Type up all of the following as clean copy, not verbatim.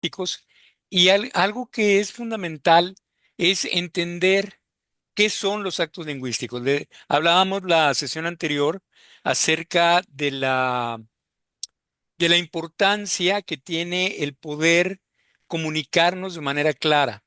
lingüísticos, y algo que es fundamental es entender qué son los actos lingüísticos. Hablábamos la sesión anterior acerca de la importancia que tiene el poder comunicarnos de manera clara.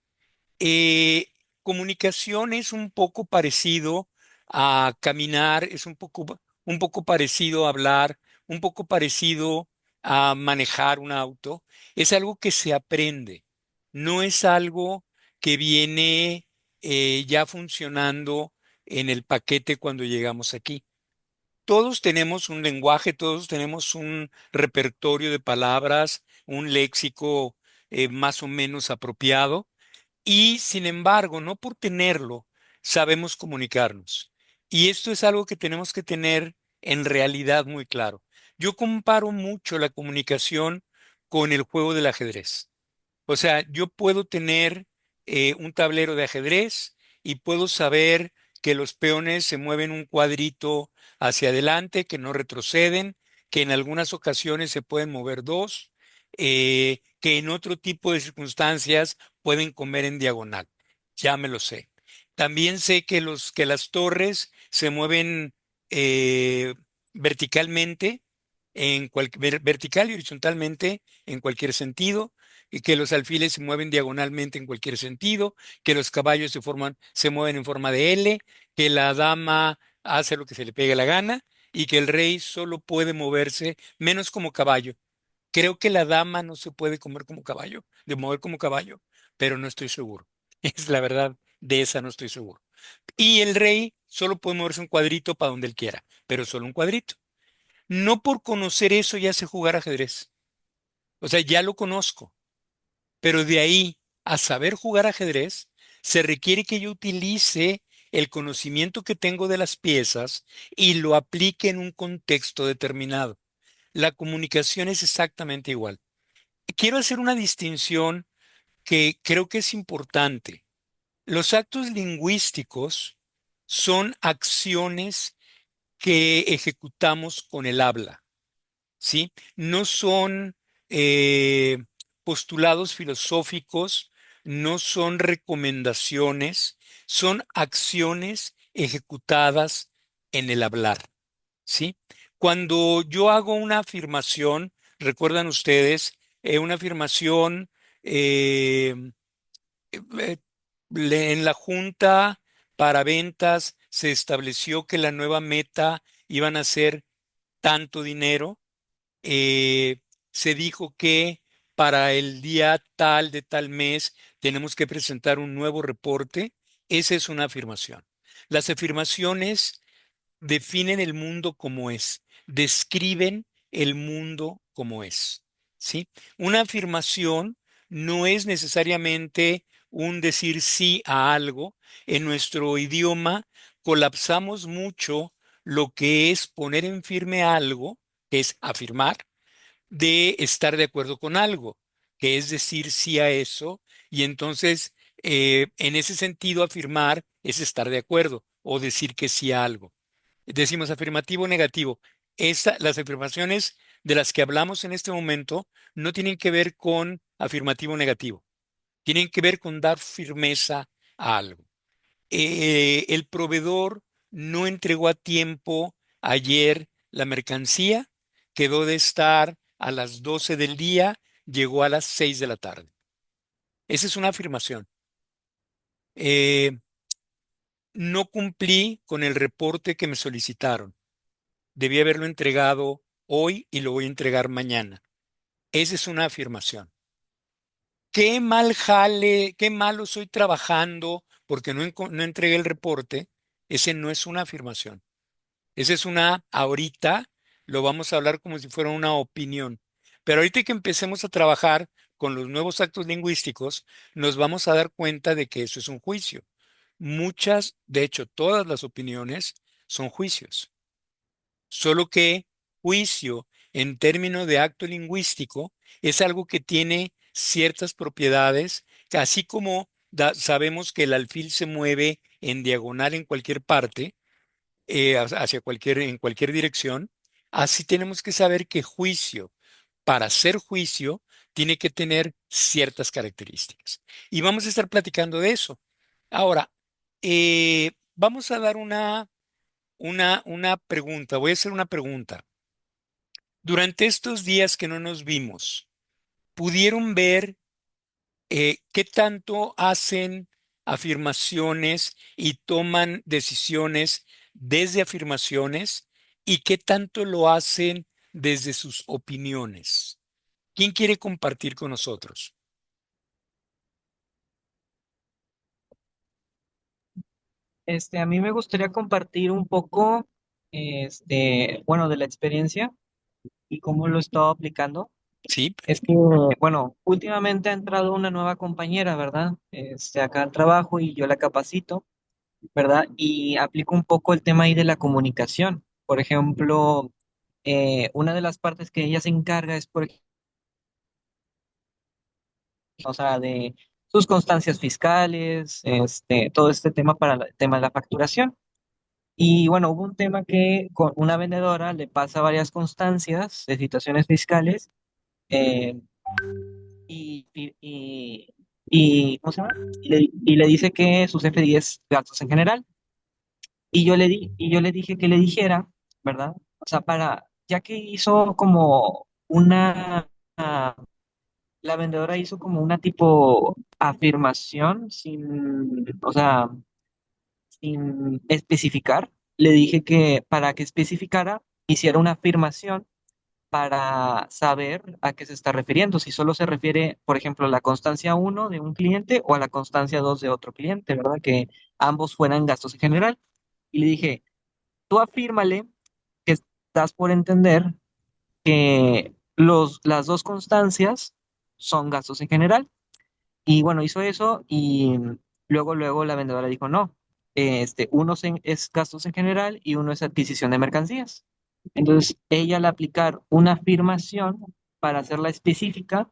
Eh, Comunicación es un poco parecido a caminar, es un poco parecido a hablar, un poco parecido a manejar un auto. Es algo que se aprende, no es algo que viene ya funcionando en el paquete cuando llegamos aquí. Todos tenemos un lenguaje, todos tenemos un repertorio de palabras, un léxico más o menos apropiado y sin embargo, no por tenerlo, sabemos comunicarnos. Y esto es algo que tenemos que tener en realidad muy claro. Yo comparo mucho la comunicación con el juego del ajedrez. O sea, yo puedo tener un tablero de ajedrez y puedo saber que los peones se mueven un cuadrito hacia adelante, que no retroceden, que en algunas ocasiones se pueden mover dos, que en otro tipo de circunstancias pueden comer en diagonal. Ya me lo sé. También sé que las torres se mueven eh, verticalmente, vertical y horizontalmente en cualquier sentido y que los alfiles se mueven diagonalmente en cualquier sentido, que los caballos se mueven en forma de L, que la dama hace lo que se le pegue la gana y que el rey solo puede moverse menos como caballo. Creo que la dama no se puede comer como caballo, de mover como caballo, pero no estoy seguro. Es la verdad, de esa no estoy seguro. Y el rey solo puede moverse un cuadrito para donde él quiera, pero solo un cuadrito. No por conocer eso ya sé jugar ajedrez. O sea, ya lo conozco. Pero de ahí a saber jugar ajedrez, se requiere que yo utilice el conocimiento que tengo de las piezas y lo aplique en un contexto determinado. La comunicación es exactamente igual. Quiero hacer una distinción que creo que es importante. Los actos lingüísticos son acciones que ejecutamos con el habla. ¿Sí? No son eh, postulados filosóficos, no son recomendaciones, son acciones ejecutadas en el hablar, ¿sí? Cuando yo hago una afirmación, recuerdan ustedes, una afirmación eh, eh, en la junta para ventas se estableció que la nueva meta iban a ser tanto dinero, eh, se dijo que para el día tal de tal mes tenemos que presentar un nuevo reporte. Esa es una afirmación. Las afirmaciones definen el mundo como es, describen el mundo como es, ¿sí? Una afirmación no es necesariamente un decir sí a algo. En nuestro idioma colapsamos mucho lo que es poner en firme algo, que es afirmar, de estar de acuerdo con algo, que es decir sí a eso, y entonces en ese sentido afirmar es estar de acuerdo o decir que sí a algo. Decimos afirmativo o negativo. Las afirmaciones de las que hablamos en este momento no tienen que ver con afirmativo o negativo, tienen que ver con dar firmeza a algo. El proveedor no entregó a tiempo ayer la mercancía, quedó de estar a las 12 del día, llegó a las 6 de la tarde. Esa es una afirmación. Eh, no cumplí con el reporte que me solicitaron. Debí haberlo entregado hoy y lo voy a entregar mañana. Esa es una afirmación. Qué mal jale, qué malo soy trabajando porque no entregué el reporte. Ese no es una afirmación. Esa es ahorita lo vamos a hablar como si fuera una opinión. Pero ahorita que empecemos a trabajar con los nuevos actos lingüísticos, nos vamos a dar cuenta de que eso es un juicio. Muchas, de hecho, todas las opiniones son juicios. Solo que juicio en términos de acto lingüístico es algo que tiene ciertas propiedades, que así como sabemos que el alfil se mueve en diagonal en cualquier parte, en cualquier dirección, así tenemos que saber que juicio, para ser juicio, tiene que tener ciertas características. Y vamos a estar platicando de eso. Ahora, vamos a dar una pregunta. Voy a hacer una pregunta. Durante estos días que no nos vimos, ¿pudieron ver qué tanto hacen afirmaciones y toman decisiones desde afirmaciones y qué tanto lo hacen desde sus opiniones? ¿Quién quiere compartir con nosotros? A mí me gustaría compartir un poco, bueno, de la experiencia y cómo lo he estado aplicando. Sí, Es que, bueno, últimamente ha entrado una nueva compañera, ¿verdad? Acá al trabajo y yo la capacito, ¿verdad? Y aplico un poco el tema ahí de la comunicación. Por ejemplo, una de las partes que ella se encarga es, por ejemplo, o sea, de sus constancias fiscales, todo este tema para el tema de la facturación. Y bueno, hubo un tema que con una vendedora le pasa varias constancias de situaciones fiscales eh, y, y, y, ¿cómo se llama? Y le dice que sus F10 gastos en general. Y yo le dije que le dijera, ¿verdad? O sea, ya que hizo como la vendedora hizo como una tipo afirmación o sea, sin especificar, le dije que para que especificara, hiciera una afirmación para saber a qué se está refiriendo, si solo se refiere, por ejemplo, a la constancia uno de un cliente o a la constancia 2 de otro cliente, ¿verdad? Que ambos fueran gastos en general. Y le dije, tú afírmale que estás por entender que las dos constancias son gastos en general. Y bueno, hizo eso y luego la vendedora dijo, no, uno es gastos en general y uno es adquisición de mercancías. Entonces, ella al aplicar una afirmación para hacerla específica,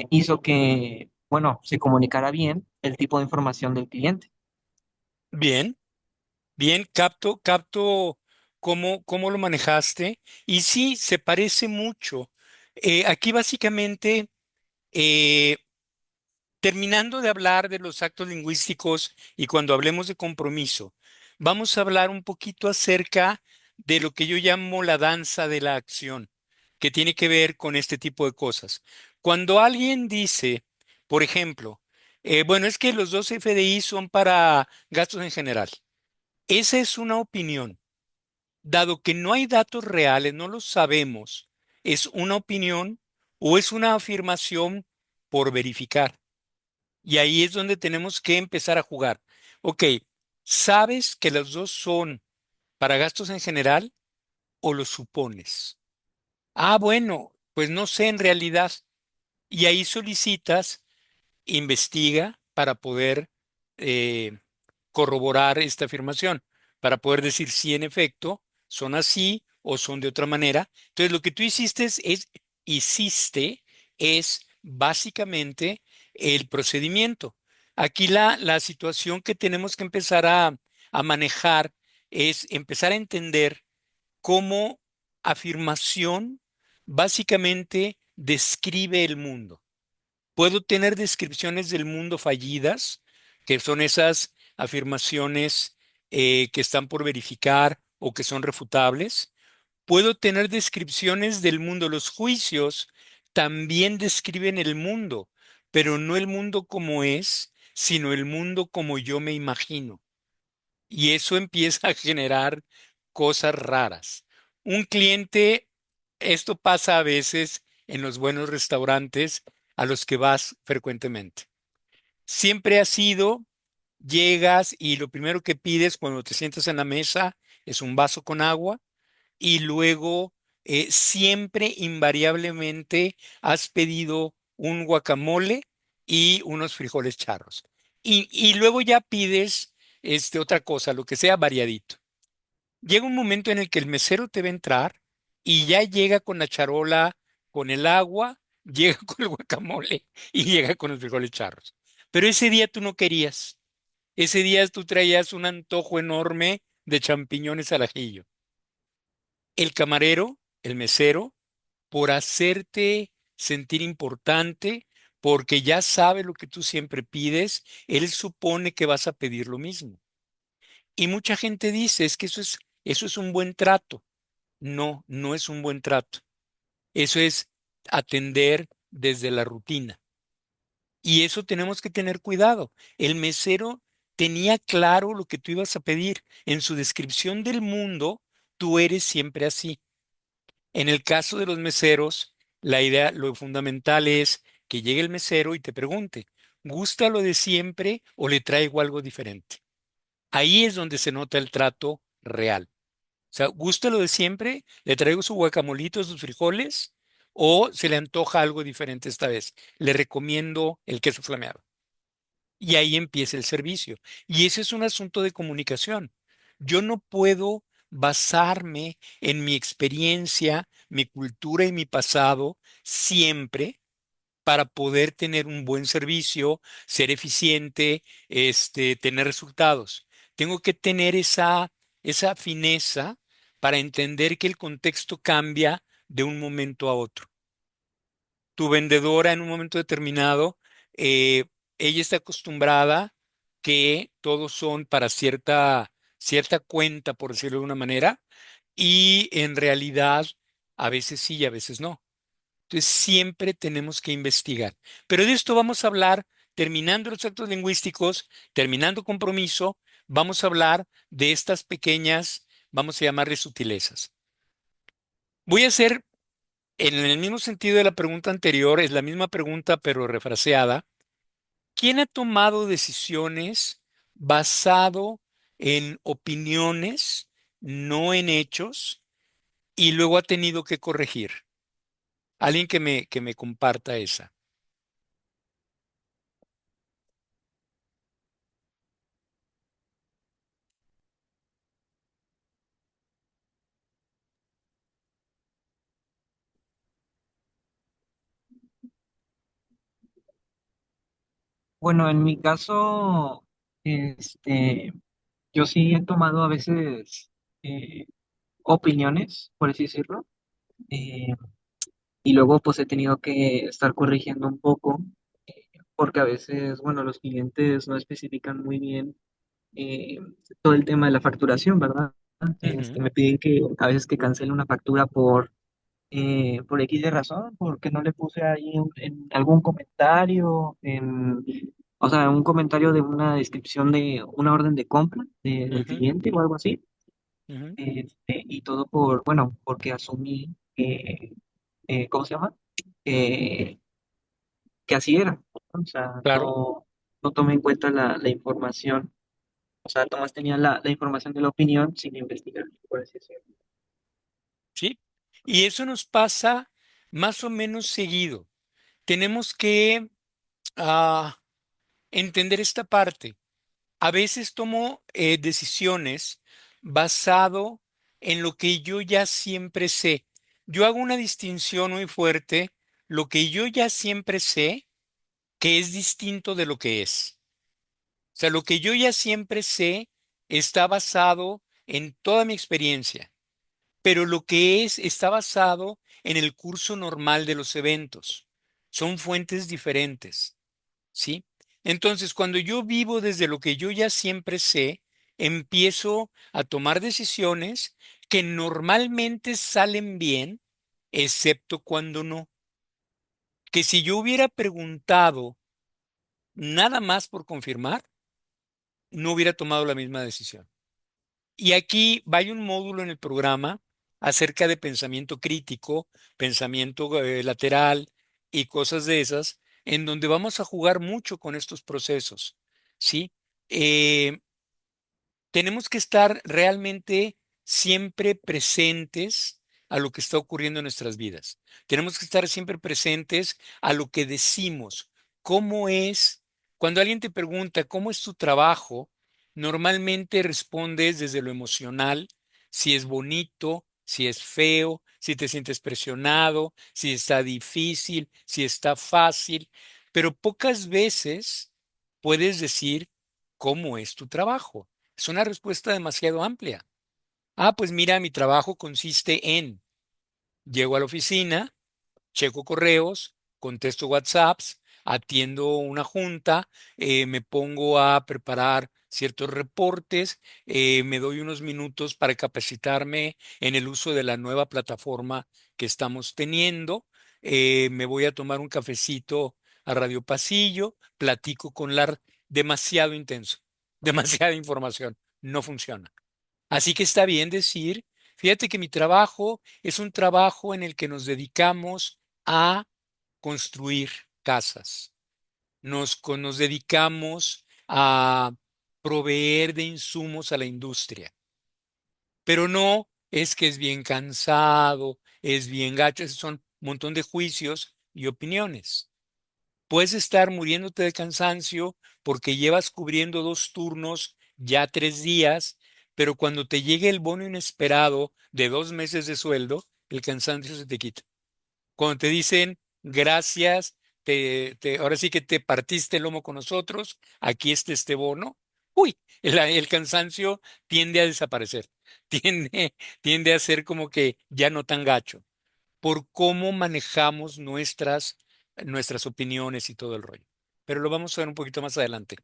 hizo que, bueno, se comunicara bien el tipo de información del cliente. bien, bien, capto cómo lo manejaste. Y sí, se parece mucho. Aquí básicamente, eh, terminando de hablar de los actos lingüísticos y cuando hablemos de compromiso, vamos a hablar un poquito acerca de lo que yo llamo la danza de la acción, que tiene que ver con este tipo de cosas. Cuando alguien dice, por ejemplo, bueno, es que los dos FDI son para gastos en general. Esa es una opinión. Dado que no hay datos reales, no lo sabemos, ¿es una opinión o es una afirmación por verificar? Y ahí es donde tenemos que empezar a jugar. Ok, ¿sabes que los dos son para gastos en general o lo supones? Ah, bueno, pues no sé en realidad. Y ahí solicitas, investiga para poder eh, corroborar esta afirmación, para poder decir si en efecto son así o son de otra manera. Entonces, lo que tú hiciste es básicamente el procedimiento. Aquí la situación que tenemos que empezar a manejar es empezar a entender cómo afirmación básicamente describe el mundo. Puedo tener descripciones del mundo fallidas, que son esas afirmaciones que están por verificar o que son refutables. Puedo tener descripciones del mundo. Los juicios también describen el mundo, pero no el mundo como es, sino el mundo como yo me imagino. Y eso empieza a generar cosas raras. Un cliente, esto pasa a veces en los buenos restaurantes a los que vas frecuentemente. Siempre ha sido, llegas y lo primero que pides cuando te sientas en la mesa es un vaso con agua y luego siempre invariablemente has pedido un guacamole y unos frijoles charros. Y luego ya pides otra cosa, lo que sea variadito. Llega un momento en el que el mesero te va a entrar y ya llega con la charola, con el agua, llega con el guacamole y llega con los frijoles charros. Pero ese día tú no querías. Ese día tú traías un antojo enorme de champiñones al ajillo. El camarero, el mesero, por hacerte sentir importante porque ya sabe lo que tú siempre pides, él supone que vas a pedir lo mismo. Y mucha gente dice, es que eso es un buen trato. No, no es un buen trato. Eso es atender desde la rutina. Y eso tenemos que tener cuidado. El mesero tenía claro lo que tú ibas a pedir. En su descripción del mundo, tú eres siempre así. En el caso de los meseros, la idea, lo fundamental es que llegue el mesero y te pregunte, ¿gusta lo de siempre o le traigo algo diferente? Ahí es donde se nota el trato real. O sea, ¿gusta lo de siempre? ¿Le traigo su guacamolito, sus frijoles? ¿O se le antoja algo diferente esta vez? Le recomiendo el queso flameado. Y ahí empieza el servicio. Y ese es un asunto de comunicación. Yo no puedo basarme en mi experiencia, mi cultura y mi pasado siempre para poder tener un buen servicio, ser eficiente, tener resultados. Tengo que tener esa fineza para entender que el contexto cambia de un momento a otro. Tu vendedora en un momento determinado, eh, ella está acostumbrada que todos son para cierta cuenta, por decirlo de una manera, y en realidad a veces sí y a veces no. Entonces siempre tenemos que investigar. Pero de esto vamos a hablar terminando los actos lingüísticos, terminando compromiso, vamos a hablar de estas pequeñas, vamos a llamarles sutilezas. Voy a hacer en el mismo sentido de la pregunta anterior, es la misma pregunta pero refraseada. ¿Quién ha tomado decisiones basado en opiniones, no en hechos, y luego ha tenido que corregir? Alguien que me comparta esa. Bueno, en mi caso, yo sí he tomado a veces opiniones, por así decirlo, eh, y luego pues he tenido que estar corrigiendo un poco, porque a veces, bueno, los clientes no especifican muy bien eh, todo el tema de la facturación, ¿verdad? Ujú, Me piden que a veces que cancele una factura por X de razón, porque no le puse ahí en algún comentario, o sea, un comentario de una descripción de una orden de compra del ujú, cliente o algo así, ujú. y todo bueno, porque asumí ¿cómo se llama? Eh, que así era, ¿no? O sea, Claro, no tomé en cuenta la información, o sea, Tomás tenía la información de la opinión sin investigar, por así decirlo. sí. Y eso nos pasa más o menos seguido. Tenemos que ah, entender esta parte. A veces tomo decisiones basado en lo que yo ya siempre sé. Yo hago una distinción muy fuerte, lo que yo ya siempre sé, que es distinto de lo que es. O sea, lo que yo ya siempre sé está basado en toda mi experiencia, pero lo que es está basado en el curso normal de los eventos. Son fuentes diferentes. ¿Sí? Entonces, cuando yo vivo desde lo que yo ya siempre sé, empiezo a tomar decisiones que normalmente salen bien, excepto cuando no. Que si yo hubiera preguntado nada más por confirmar, no hubiera tomado la misma decisión. Y aquí va un módulo en el programa acerca de pensamiento crítico, pensamiento lateral y cosas de esas, en donde vamos a jugar mucho con estos procesos, ¿sí? Eh, Tenemos que estar realmente siempre presentes a lo que está ocurriendo en nuestras vidas. Tenemos que estar siempre presentes a lo que decimos. ¿Cómo es? Cuando alguien te pregunta cómo es tu trabajo, normalmente respondes desde lo emocional, si es bonito, si es feo, si te sientes presionado, si está difícil, si está fácil, pero pocas veces puedes decir cómo es tu trabajo. Es una respuesta demasiado amplia. Ah, pues mira, mi trabajo consiste en, llego a la oficina, checo correos, contesto WhatsApps, atiendo una junta, me pongo a preparar ciertos reportes, me doy unos minutos para capacitarme en el uso de la nueva plataforma que estamos teniendo, me voy a tomar un cafecito a Radio Pasillo, platico con la... Demasiado intenso, demasiada información, no funciona. Así que está bien decir, fíjate que mi trabajo es un trabajo en el que nos dedicamos a construir casas. Nos dedicamos a proveer de insumos a la industria. Pero no es que es bien cansado, es bien gacho, esos son un montón de juicios y opiniones. Puedes estar muriéndote de cansancio porque llevas cubriendo 2 turnos ya 3 días, pero cuando te llegue el bono inesperado de 2 meses de sueldo, el cansancio se te quita. Cuando te dicen gracias, ahora sí que te partiste el lomo con nosotros, aquí está este bono, uy, el cansancio tiende a desaparecer, tiende, tiende a ser como que ya no tan gacho por cómo manejamos nuestras opiniones y todo el rollo. Pero lo vamos a ver un poquito más adelante.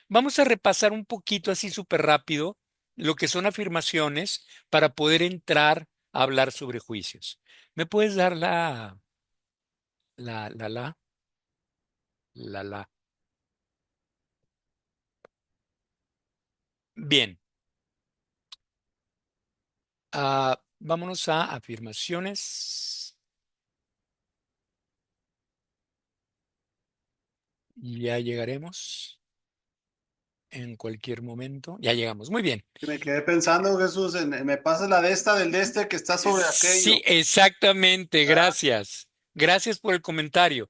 Vamos a repasar un poquito así súper rápido lo que son afirmaciones para poder entrar a hablar sobre juicios. ¿Me puedes dar la, la, la, la? Bien, vámonos a afirmaciones. Ya llegaremos en cualquier momento. Ya llegamos. Muy bien. Me quedé pensando, Jesús, me pasas la de esta del de este que está sobre Sí, aquello. exactamente, ¿Verdad? gracias. Gracias por el comentario.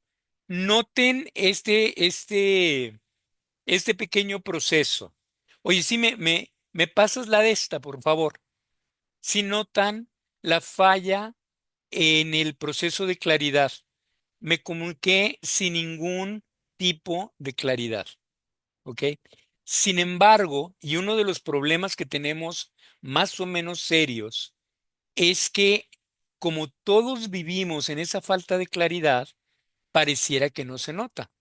Noten este pequeño proceso. Oye, sí, me pasas la de esta, por favor. Si notan la falla en el proceso de claridad, me comuniqué sin ningún tipo de claridad, ¿ok? Sin embargo, y uno de los problemas que tenemos más o menos serios, es que como todos vivimos en esa falta de claridad, pareciera que no se nota.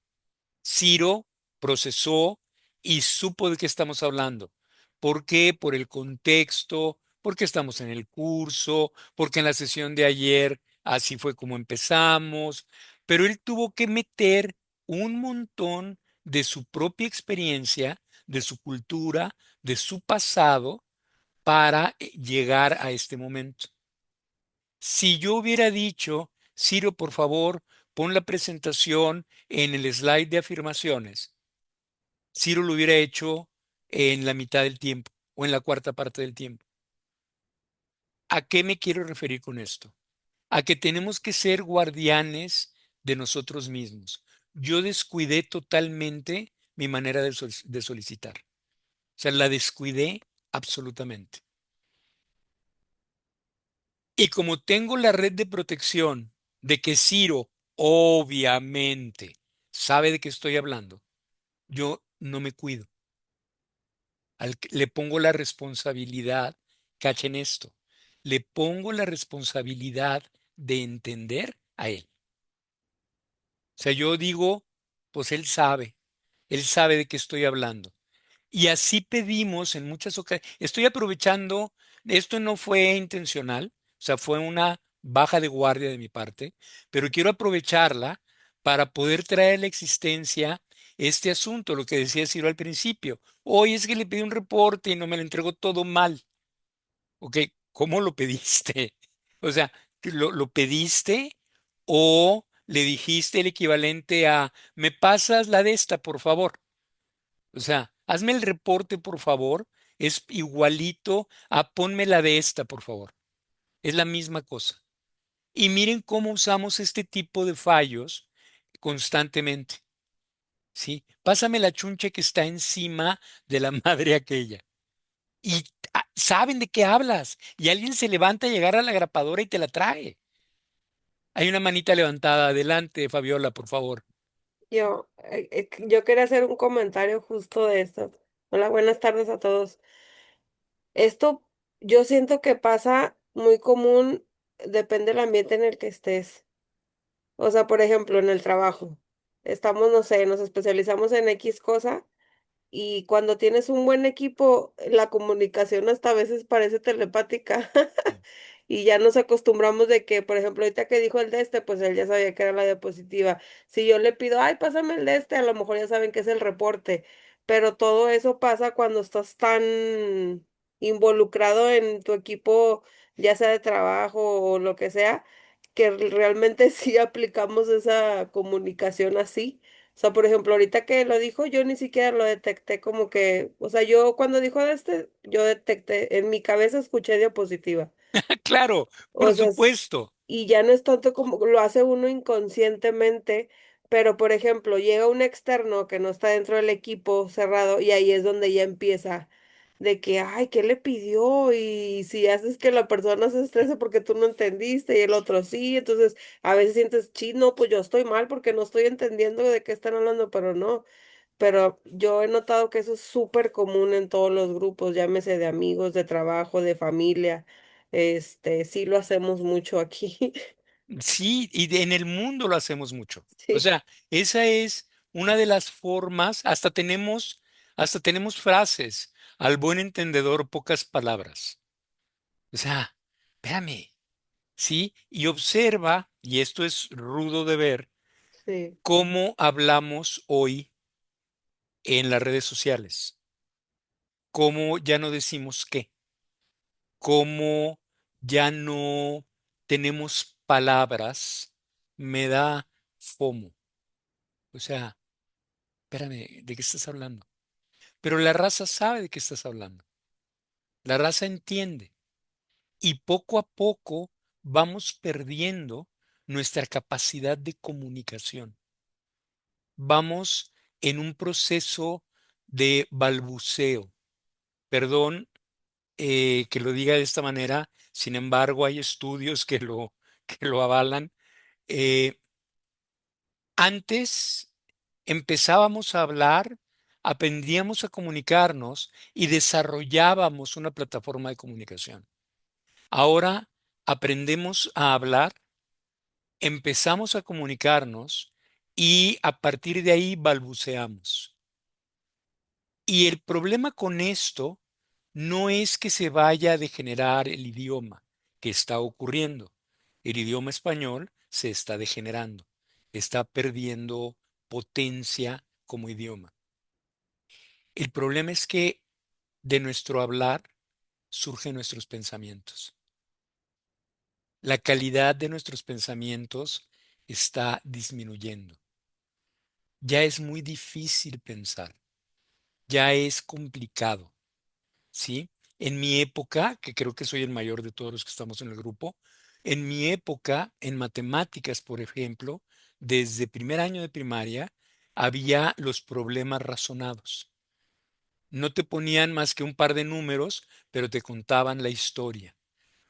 Ciro procesó y supo de qué estamos hablando. ¿Por qué? Por el contexto, porque estamos en el curso, porque en la sesión de ayer así fue como empezamos, pero él tuvo que meter un montón de su propia experiencia, de su cultura, de su pasado, para llegar a este momento. Si yo hubiera dicho, Ciro, por favor, pon la presentación en el slide de afirmaciones, Ciro lo hubiera hecho en la mitad del tiempo o en la cuarta parte del tiempo. ¿A qué me quiero referir con esto? A que tenemos que ser guardianes de nosotros mismos. Yo descuidé totalmente mi manera de solicitar. O sea, la descuidé absolutamente. Y como tengo la red de protección de que Ciro obviamente sabe de qué estoy hablando, yo no me cuido. Le pongo la responsabilidad, cachen esto, le pongo la responsabilidad de entender a él. O sea, yo digo, pues él sabe de qué estoy hablando. Y así pedimos en muchas ocasiones. Estoy aprovechando, esto no fue intencional, o sea, fue una baja de guardia de mi parte, pero quiero aprovecharla para poder traer a la existencia este asunto, lo que decía Ciro al principio. Hoy es que le pedí un reporte y no me lo entregó todo mal. Ok, ¿cómo lo pediste? O sea, ¿lo pediste o le dijiste el equivalente a, me pasas la de esta, por favor? O sea, hazme el reporte, por favor. Es igualito a ponme la de esta, por favor. Es la misma cosa. Y miren cómo usamos este tipo de fallos constantemente. ¿Sí? Pásame la chunche que está encima de la madre aquella. Y saben de qué hablas. Y alguien se levanta a llegar a la grapadora y te la trae. Hay una manita levantada. Adelante, Fabiola, por favor. Yo quería hacer un comentario justo de esto. Hola, buenas tardes a todos. Esto yo siento que pasa muy común, depende del ambiente en el que estés. O sea, por ejemplo, en el trabajo, estamos, no sé, nos especializamos en X cosa y cuando tienes un buen equipo, la comunicación hasta a veces parece telepática. Y ya nos acostumbramos de que, por ejemplo, ahorita que dijo el de este, pues él ya sabía que era la diapositiva. Si yo le pido, ay, pásame el de este, a lo mejor ya saben que es el reporte. Pero todo eso pasa cuando estás tan involucrado en tu equipo, ya sea de trabajo o lo que sea, que realmente sí aplicamos esa comunicación así. O sea, por ejemplo, ahorita que lo dijo, yo ni siquiera lo detecté como que, o sea, yo cuando dijo de este, yo detecté, en mi cabeza escuché diapositiva. Claro, O por sea, supuesto. y ya no es tanto como lo hace uno inconscientemente, pero por ejemplo, llega un externo que no está dentro del equipo cerrado y ahí es donde ya empieza de que, ay, ¿qué le pidió? Y si haces que la persona se estrese porque tú no entendiste y el otro sí, entonces a veces sientes, no, pues yo estoy mal porque no estoy entendiendo de qué están hablando, pero no. Pero yo he notado que eso es súper común en todos los grupos, llámese de amigos, de trabajo, de familia. Sí lo hacemos mucho aquí. Sí, en el mundo lo hacemos mucho. O Sí, sea, esa es una de las formas, hasta tenemos frases, al buen entendedor, pocas palabras. O sea, espérame, ¿sí? Y observa, y esto es rudo de ver, sí, cómo hablamos hoy en las redes sociales, cómo ya no decimos qué, cómo ya no tenemos palabras, me da FOMO. O sea, espérame, ¿de qué estás hablando? Pero la raza sabe de qué estás hablando. La raza entiende. Y poco a poco vamos perdiendo nuestra capacidad de comunicación. Vamos en un proceso de balbuceo. Perdón que lo diga de esta manera, sin embargo, hay estudios que lo avalan. Eh, Antes empezábamos a hablar, aprendíamos a comunicarnos y desarrollábamos una plataforma de comunicación. Ahora aprendemos a hablar, empezamos a comunicarnos y a partir de ahí balbuceamos. Y el problema con esto no es que se vaya a degenerar el idioma que está ocurriendo. El idioma español se está degenerando, está perdiendo potencia como idioma. El problema es que de nuestro hablar surgen nuestros pensamientos. La calidad de nuestros pensamientos está disminuyendo. Ya es muy difícil pensar, ya es complicado, ¿sí? En mi época, que creo que soy el mayor de todos los que estamos en el grupo, en mi época, en matemáticas, por ejemplo, desde primer año de primaria, había los problemas razonados. No te ponían más que un par de números, pero te contaban la historia.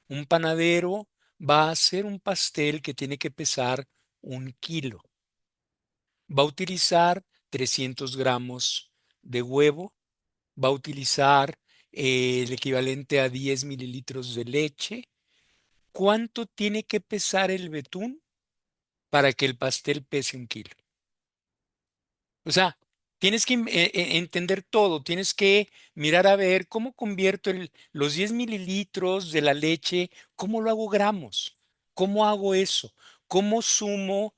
Un panadero va a hacer un pastel que tiene que pesar 1 kilo. Va a utilizar 300 gramos de huevo, va a utilizar el equivalente a 10 mililitros de leche. ¿Cuánto tiene que pesar el betún para que el pastel pese 1 kilo? O sea, tienes que entender todo, tienes que mirar a ver cómo convierto los 10 mililitros de la leche, cómo lo hago gramos, cómo hago eso, cómo sumo,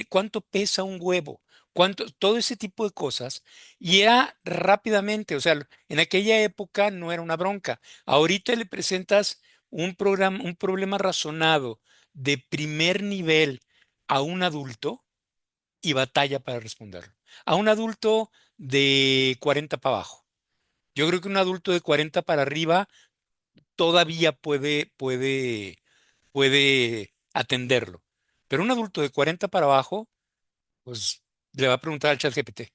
cuánto pesa un huevo, cuánto, todo ese tipo de cosas. Y era rápidamente, o sea, en aquella época no era una bronca. Ahorita le presentas un problema razonado de primer nivel a un adulto y batalla para responderlo. A un adulto de 40 para abajo. Yo creo que un adulto de 40 para arriba todavía puede atenderlo. Pero un adulto de 40 para abajo, pues le va a preguntar al chat GPT.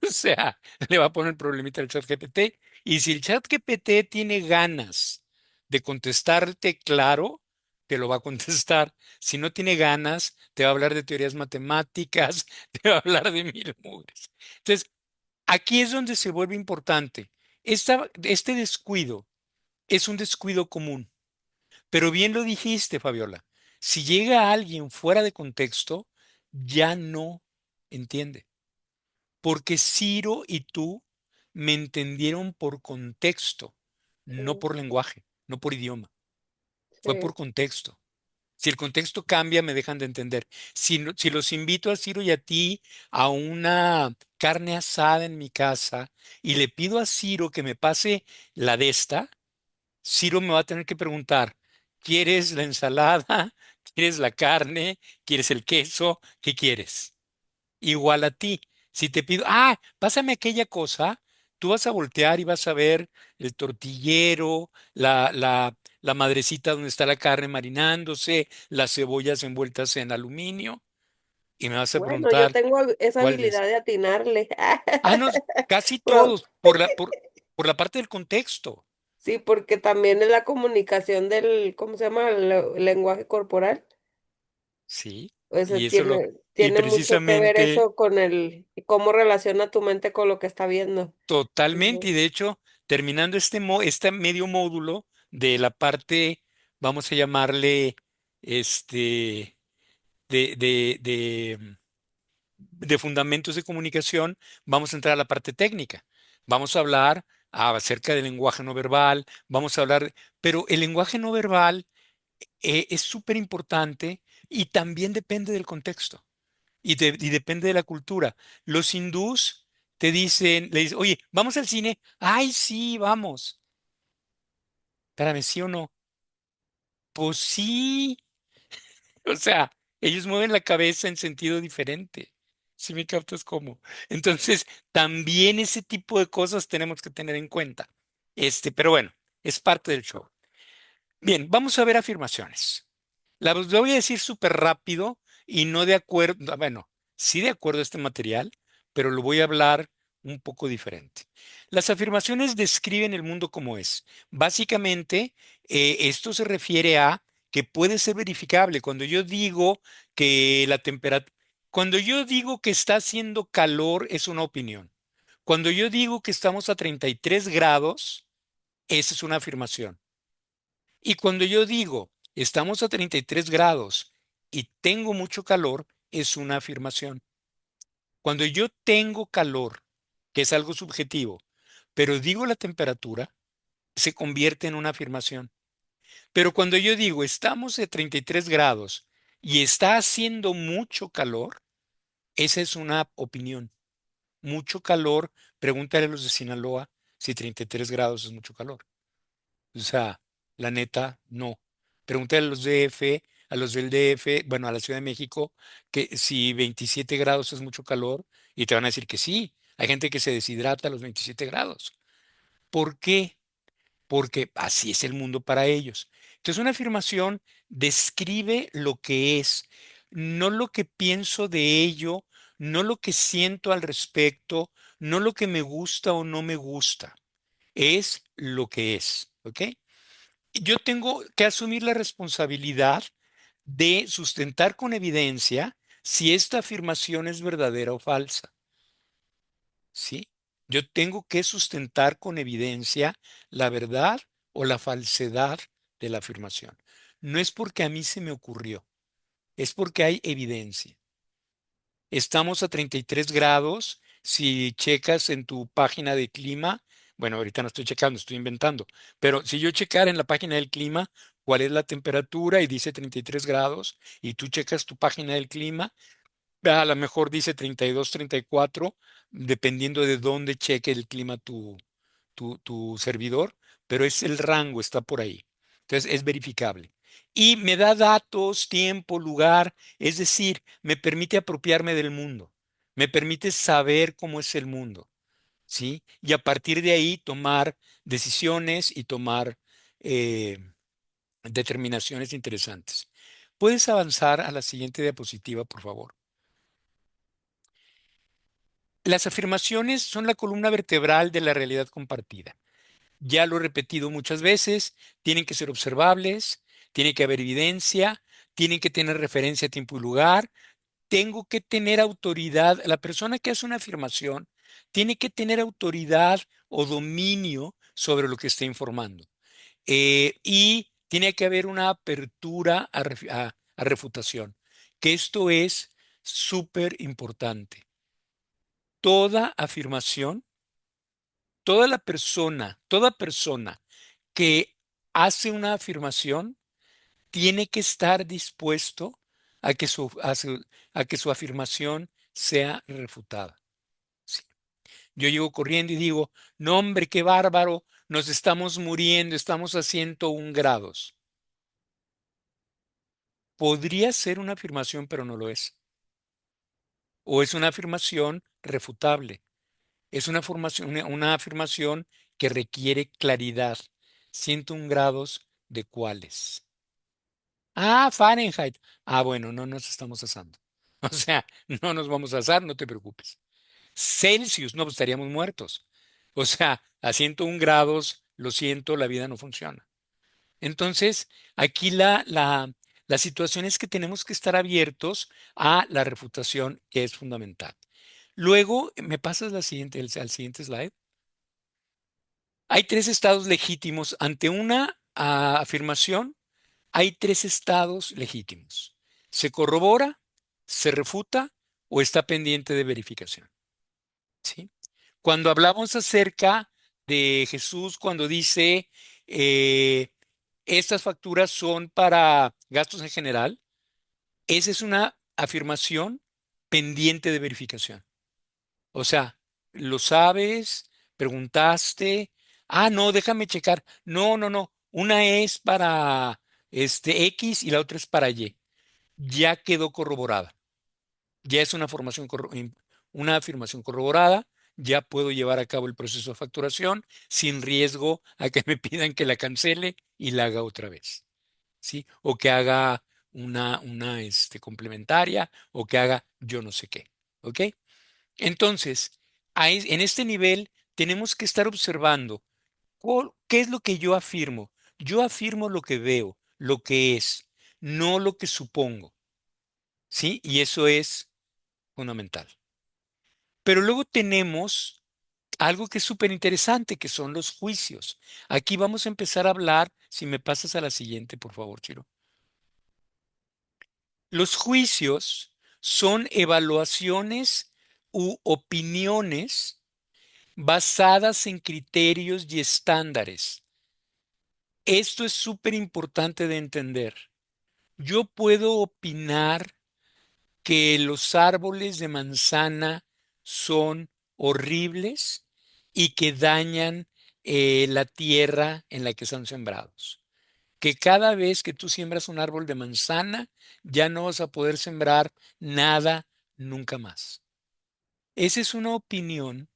O sea, le va a poner el problemita al chat GPT. Y si el chat GPT tiene ganas de contestarte claro, te lo va a contestar. Si no tiene ganas, te va a hablar de teorías matemáticas, te va a hablar de mil mugres. Entonces, aquí es donde se vuelve importante. Este descuido es un descuido común. Pero bien lo dijiste, Fabiola. Si llega alguien fuera de contexto, ya no entiende. Porque Ciro y tú me entendieron por contexto, no Mm, por lenguaje, no por idioma. Fue por sí. contexto. Si el contexto cambia, me dejan de entender. Si los invito a Ciro y a ti a una carne asada en mi casa y le pido a Ciro que me pase la de esta, Ciro me va a tener que preguntar, ¿quieres la ensalada? ¿Quieres la carne? ¿Quieres el queso? ¿Qué quieres? Igual a ti. Si te pido, pásame aquella cosa, tú vas a voltear y vas a ver el tortillero, la madrecita donde está la carne marinándose, las cebollas envueltas en aluminio, y me vas a Bueno, yo preguntar tengo esa cuál habilidad es. de atinarle. No, casi Pero, todos, por la parte del contexto. sí, porque también es la comunicación del, ¿cómo se llama? El lenguaje corporal. Sí, O sea, y eso lo, y tiene mucho que ver precisamente eso con el cómo relaciona tu mente con lo que está viendo. totalmente, y Ujú. de hecho, terminando este medio módulo de la parte, vamos a llamarle, este, de fundamentos de comunicación, vamos a entrar a la parte técnica. Vamos a hablar acerca del lenguaje no verbal, vamos a hablar, pero el lenguaje no verbal es súper importante y también depende del contexto. Y depende de la cultura. Los hindús le dicen, oye, ¿vamos al cine? Ay, sí, vamos. Espérame, ¿sí o no? Pues sí. O sea, ellos mueven la cabeza en sentido diferente. ¿Sí me captas cómo? Entonces, también ese tipo de cosas tenemos que tener en cuenta. Pero bueno, es parte del show. Bien, vamos a ver afirmaciones. Las voy a decir súper rápido y no de acuerdo, bueno, sí de acuerdo a este material, pero lo voy a hablar un poco diferente. Las afirmaciones describen el mundo como es. Básicamente, esto se refiere a que puede ser verificable. Cuando yo digo que está haciendo calor, es una opinión. Cuando yo digo que estamos a 33 grados, esa es una afirmación. Y cuando yo digo, estamos a 33 grados y tengo mucho calor, es una afirmación. Cuando yo tengo calor, que es algo subjetivo, pero digo la temperatura, se convierte en una afirmación. Pero cuando yo digo, estamos a 33 grados y está haciendo mucho calor, esa es una opinión. Mucho calor, pregúntale a los de Sinaloa si 33 grados es mucho calor. O sea, la neta, no. Pregúntale a los DF, a los del DF, bueno, a la Ciudad de México, que si 27 grados es mucho calor, y te van a decir que sí. Hay gente que se deshidrata a los 27 grados. ¿Por qué? Porque así es el mundo para ellos. Entonces, una afirmación describe lo que es, no lo que pienso de ello, no lo que siento al respecto, no lo que me gusta o no me gusta. Es lo que es. ¿Ok? Yo tengo que asumir la responsabilidad de sustentar con evidencia si esta afirmación es verdadera o falsa. ¿Sí? Yo tengo que sustentar con evidencia la verdad o la falsedad de la afirmación. No es porque a mí se me ocurrió, es porque hay evidencia. Estamos a 33 grados. Si checas en tu página de clima, bueno, ahorita no estoy checando, estoy inventando, pero si yo checara en la página del clima cuál es la temperatura y dice 33 grados, y tú checas tu página del clima, a lo mejor dice 32, 34, dependiendo de dónde cheque el clima tu servidor, pero es el rango, está por ahí. Entonces es verificable. Y me da datos, tiempo, lugar, es decir, me permite apropiarme del mundo, me permite saber cómo es el mundo, ¿sí? Y a partir de ahí tomar decisiones y tomar eh, determinaciones interesantes. ¿Puedes avanzar a la siguiente diapositiva, por favor? Las afirmaciones son la columna vertebral de la realidad compartida. Ya lo he repetido muchas veces, tienen que ser observables, tiene que haber evidencia, tienen que tener referencia a tiempo y lugar, tengo que tener autoridad. La persona que hace una afirmación tiene que tener autoridad o dominio sobre lo que está informando. Y tiene que haber una apertura a refutación, que esto es súper importante. Toda afirmación, toda persona que hace una afirmación tiene que estar dispuesto a que su afirmación sea refutada. Sí. Yo llego corriendo y digo, no hombre, qué bárbaro, nos estamos muriendo, estamos a 101 grados. Podría ser una afirmación, pero no lo es. O es una afirmación refutable. Es una afirmación que requiere claridad. 101 grados de cuáles. Ah, Fahrenheit. Ah, bueno, no nos estamos asando. O sea, no nos vamos a asar, no te preocupes. Celsius, no, pues estaríamos muertos. O sea, a 101 grados, lo siento, la vida no funciona. Entonces, aquí la situación es que tenemos que estar abiertos a la refutación, que es fundamental. Luego, ¿me pasas al siguiente slide? Hay tres estados legítimos. Ante una afirmación, hay tres estados legítimos. Se corrobora, se refuta o está pendiente de verificación. ¿Sí? Cuando hablamos acerca de Jesús, cuando dice, eh, estas facturas son para gastos en general, esa es una afirmación pendiente de verificación. O sea, lo sabes, preguntaste, ah, no, déjame checar. No, no, no. Una es para X y la otra es para Y. Ya quedó corroborada. Ya es una afirmación corroborada. Ya puedo llevar a cabo el proceso de facturación sin riesgo a que me pidan que la cancele y la haga otra vez. ¿Sí? O que haga una complementaria o que haga yo no sé qué. ¿Ok? Entonces, en este nivel tenemos que estar observando qué es lo que yo afirmo. Yo afirmo lo que veo, lo que es, no lo que supongo. ¿Sí? Y eso es fundamental. Pero luego tenemos algo que es súper interesante, que son los juicios. Aquí vamos a empezar a hablar, si me pasas a la siguiente, por favor, Chiro. Los juicios son evaluaciones u opiniones basadas en criterios y estándares. Esto es súper importante de entender. Yo puedo opinar que los árboles de manzana son horribles y que dañan la tierra en la que son sembrados. Que cada vez que tú siembras un árbol de manzana, ya no vas a poder sembrar nada nunca más. Esa es una opinión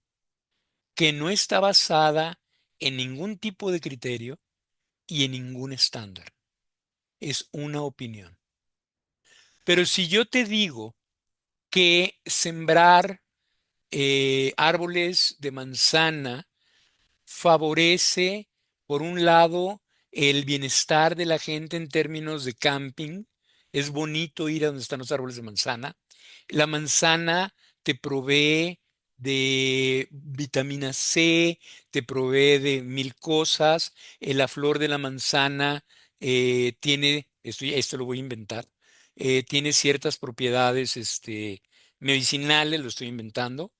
que no está basada en ningún tipo de criterio y en ningún estándar. Es una opinión. Pero si yo te digo que sembrar árboles de manzana favorece, por un lado, el bienestar de la gente en términos de camping. Es bonito ir a donde están los árboles de manzana. La manzana te provee de vitamina C, te provee de mil cosas. La flor de la manzana tiene, esto lo voy a inventar, tiene ciertas propiedades medicinales, lo estoy inventando.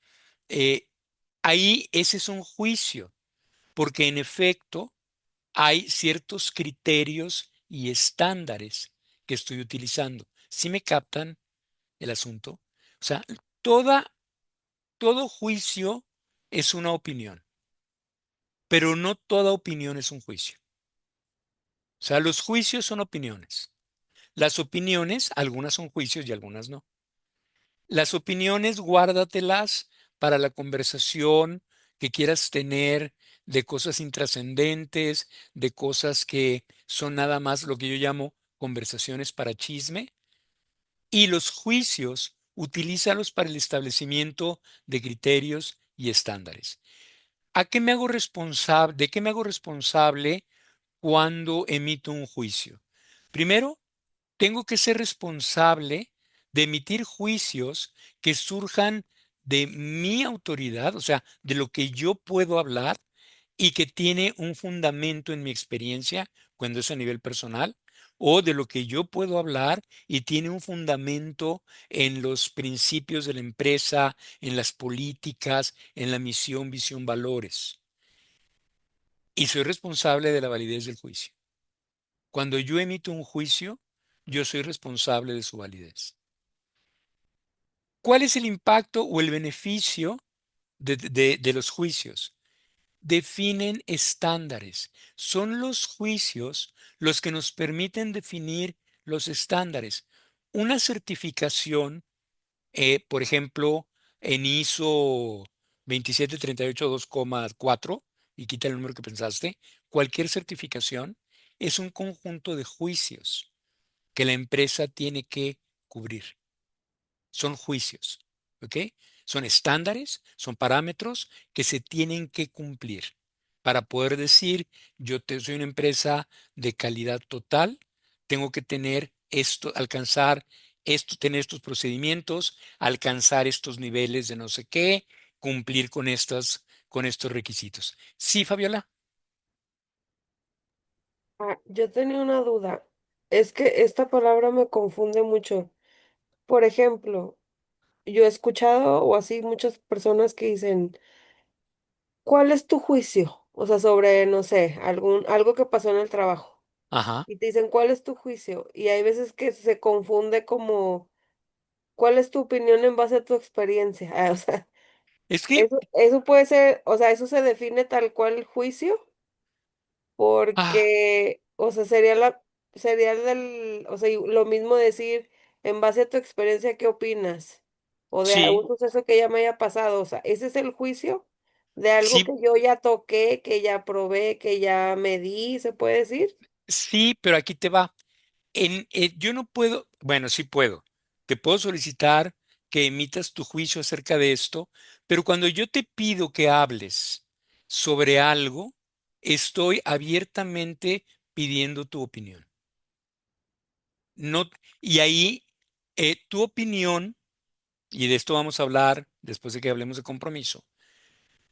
Eh, Ahí ese es un juicio porque en efecto hay ciertos criterios y estándares que estoy utilizando. ¿Sí me captan el asunto? O sea, todo juicio es una opinión, pero no toda opinión es un juicio. O sea, los juicios son opiniones. Las opiniones, algunas son juicios y algunas no. Las opiniones, guárdatelas para la conversación que quieras tener de cosas intrascendentes, de cosas que son nada más lo que yo llamo conversaciones para chisme. Y los juicios, utilízalos para el establecimiento de criterios y estándares. ¿A qué me hago responsable? ¿De qué me hago responsable cuando emito un juicio? Primero, tengo que ser responsable de emitir juicios que surjan de mi autoridad, o sea, de lo que yo puedo hablar y que tiene un fundamento en mi experiencia cuando es a nivel personal o de lo que yo puedo hablar y tiene un fundamento en los principios de la empresa, en las políticas, en la misión, visión, valores. Y soy responsable de la validez del juicio. Cuando yo emito un juicio, yo soy responsable de su validez. ¿Cuál es el impacto o el beneficio de los juicios? Definen estándares. Son los juicios los que nos permiten definir los estándares. Una certificación, por ejemplo, en ISO 27382,4, y quita el número que pensaste, cualquier certificación es un conjunto de juicios que la empresa tiene que cubrir. Son juicios, ¿ok? Son estándares, son parámetros que se tienen que cumplir para poder decir, soy una empresa de calidad total, tengo que tener esto, alcanzar esto, tener estos procedimientos, alcanzar estos niveles de no sé qué, cumplir con estos requisitos. Sí, Fabiola. Yo tenía una duda. Es que esta palabra me confunde mucho. Por ejemplo, yo he escuchado o así muchas personas que dicen, ¿cuál es tu juicio? O sea, sobre, no sé, algo que pasó en el trabajo. Ajá. Y te dicen, ¿cuál es tu juicio? Y hay veces que se confunde como, ¿cuál es tu opinión en base a tu experiencia? O sea, Es que, eso puede ser, o sea, eso se define tal cual el juicio, ah, porque, o sea, sería o sea, y lo mismo decir, en base a tu experiencia, ¿qué opinas? O de sí, algún suceso que ya me haya pasado, o sea, ese es el juicio de algo que sí, yo ya toqué, que ya probé, que ya medí, ¿se puede decir? sí, pero aquí te va. Yo no puedo, bueno, sí puedo. Te puedo solicitar que emitas tu juicio acerca de esto, pero cuando yo te pido que hables sobre algo, estoy abiertamente pidiendo tu opinión. No, y ahí, tu opinión, y de esto vamos a hablar después de que hablemos de compromiso,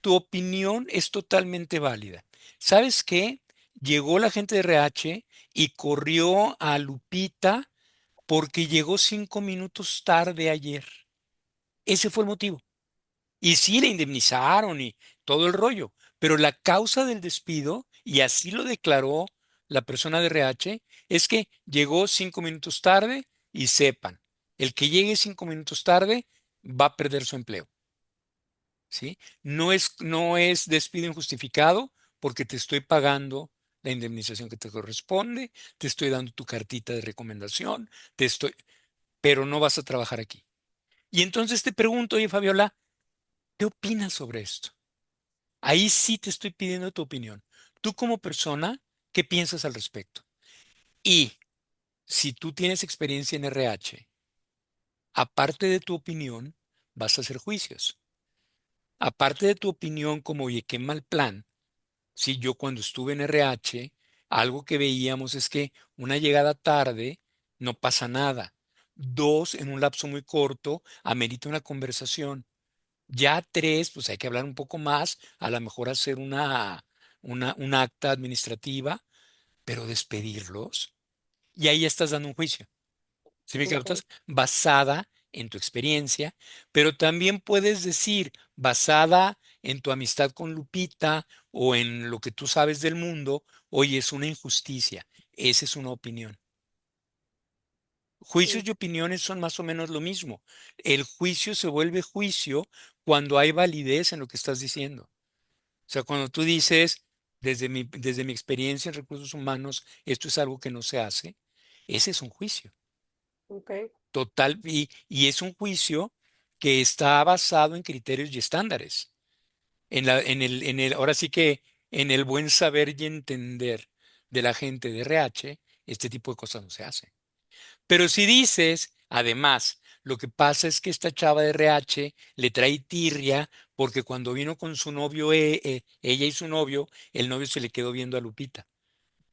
tu opinión es totalmente válida. ¿Sabes qué? Llegó la gente de RH y corrió a Lupita porque llegó 5 minutos tarde ayer. Ese fue el motivo. Y sí le indemnizaron y todo el rollo, pero la causa del despido, y así lo declaró la persona de RH, es que llegó 5 minutos tarde y sepan, el que llegue 5 minutos tarde va a perder su empleo, ¿sí? No es despido injustificado porque te estoy pagando la indemnización que te corresponde, te estoy dando tu cartita de recomendación, pero no vas a trabajar aquí. Y entonces te pregunto, oye, Fabiola, ¿qué opinas sobre esto? Ahí sí te estoy pidiendo tu opinión. Tú como persona, ¿qué piensas al respecto? Y si tú tienes experiencia en RH, aparte de tu opinión, vas a hacer juicios. Aparte de tu opinión como, oye, qué mal plan. Si yo cuando estuve en RH, algo que veíamos es que una llegada tarde no pasa nada. Dos, en un lapso muy corto, amerita una conversación. Ya tres, pues hay que hablar un poco más, a lo mejor hacer un acta administrativa, pero despedirlos. Y ahí ya estás dando un juicio. ¿Sí me Ok. captas? Basada en tu experiencia, pero también puedes decir, basada en tu amistad con Lupita o en lo que tú sabes del mundo, oye, es una injusticia. Esa es una opinión. Juicios y opiniones son más o menos lo mismo. El juicio se vuelve juicio cuando hay validez en lo que estás diciendo. O sea, cuando tú dices, desde mi experiencia en recursos humanos, esto es algo que no se hace, ese es un juicio. Ok, Total, y es un juicio que está basado en criterios y estándares. Ahora sí que en el buen saber y entender de la gente de RH, este tipo de cosas no se hacen. Pero si dices, además, lo que pasa es que esta chava de RH le trae tirria porque cuando vino con su novio, ella y su novio, el novio se le quedó viendo a Lupita.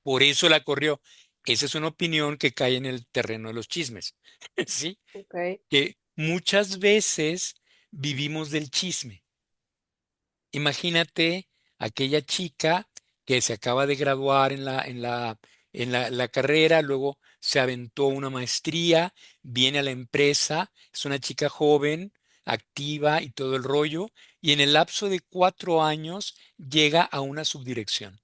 Por eso la corrió. Esa es una opinión que cae en el terreno de los chismes. ¿Sí? ok, Que muchas veces vivimos del chisme. Imagínate aquella chica que se acaba de graduar en la carrera, luego se aventó una maestría, viene a la empresa, es una chica joven, activa y todo el rollo, y en el lapso de 4 años llega a una subdirección.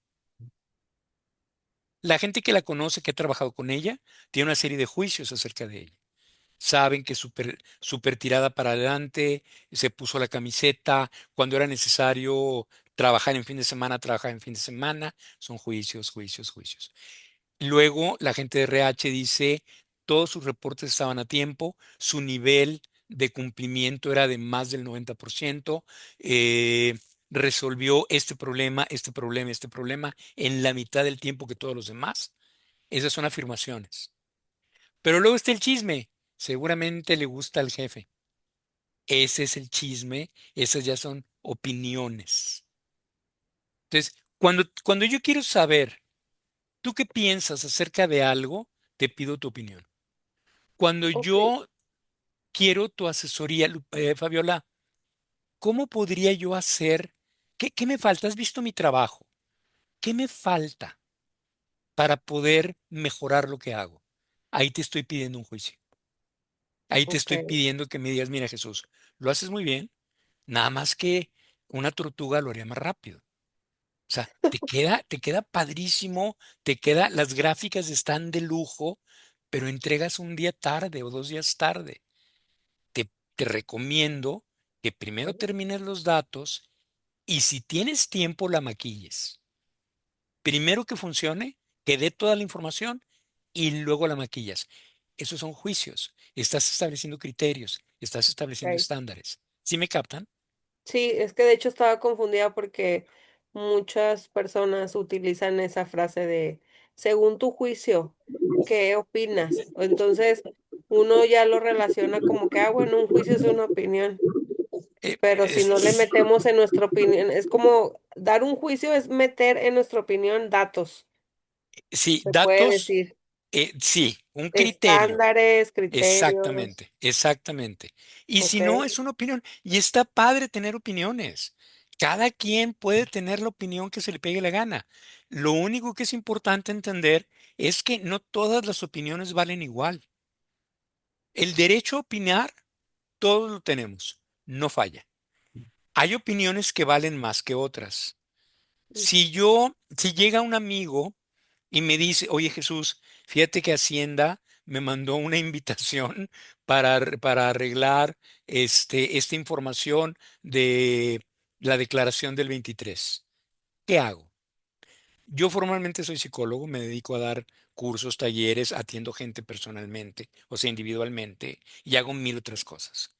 La gente que la conoce, que ha trabajado con ella, tiene una serie de juicios acerca de ella. Saben que es súper tirada para adelante, se puso la camiseta, cuando era necesario trabajar en fin de semana, trabajar en fin de semana, son juicios, juicios, juicios. Luego la gente de RH dice, todos sus reportes estaban a tiempo, su nivel de cumplimiento era de más del 90%, eh, resolvió este problema, este problema, este problema en la mitad del tiempo que todos los demás. Esas son afirmaciones. Pero luego está el chisme. Seguramente le gusta al jefe. Ese es el chisme, esas ya son opiniones. Entonces, cuando yo quiero saber, ¿tú qué piensas acerca de algo? Te pido tu opinión. Cuando Ok, yo quiero tu asesoría, Fabiola, ¿cómo podría yo hacer? ¿Qué me falta? ¿Has visto mi trabajo? ¿Qué me falta para poder mejorar lo que hago? Ahí te estoy pidiendo un juicio. Ahí te ok, estoy pidiendo que me digas, mira, Jesús, lo haces muy bien, nada más que una tortuga lo haría más rápido. O sea, te queda padrísimo, las gráficas están de lujo, pero entregas un día tarde o 2 días tarde. Te recomiendo que primero termines los datos y si tienes tiempo la maquilles. Primero que funcione, que dé toda la información y luego la maquillas. Esos son juicios. Estás estableciendo criterios, estás estableciendo ok. estándares. ¿Sí me captan? Sí, es que de hecho estaba confundida porque muchas personas utilizan esa frase de, según tu juicio, ¿qué opinas? Entonces uno ya lo relaciona como que, ah, bueno, un juicio es una opinión, pero si no le Es- metemos en nuestra opinión, es como dar un juicio es meter en nuestra opinión datos, sí, se puede datos, decir, sí, un criterio. estándares, criterios, Exactamente, exactamente. Y ok, si no, es una opinión. Y está padre tener opiniones. Cada quien puede tener la opinión que se le pegue la gana. Lo único que es importante entender es que no todas las opiniones valen igual. El derecho a opinar, todos lo tenemos, no falla. Hay opiniones que valen más que otras. Si llega un amigo y me dice, oye Jesús, fíjate que Hacienda me mandó una invitación para arreglar esta información de la declaración del 23. ¿Qué hago? Yo formalmente soy psicólogo, me dedico a dar cursos, talleres, atiendo gente personalmente, o sea, individualmente, y hago mil otras cosas.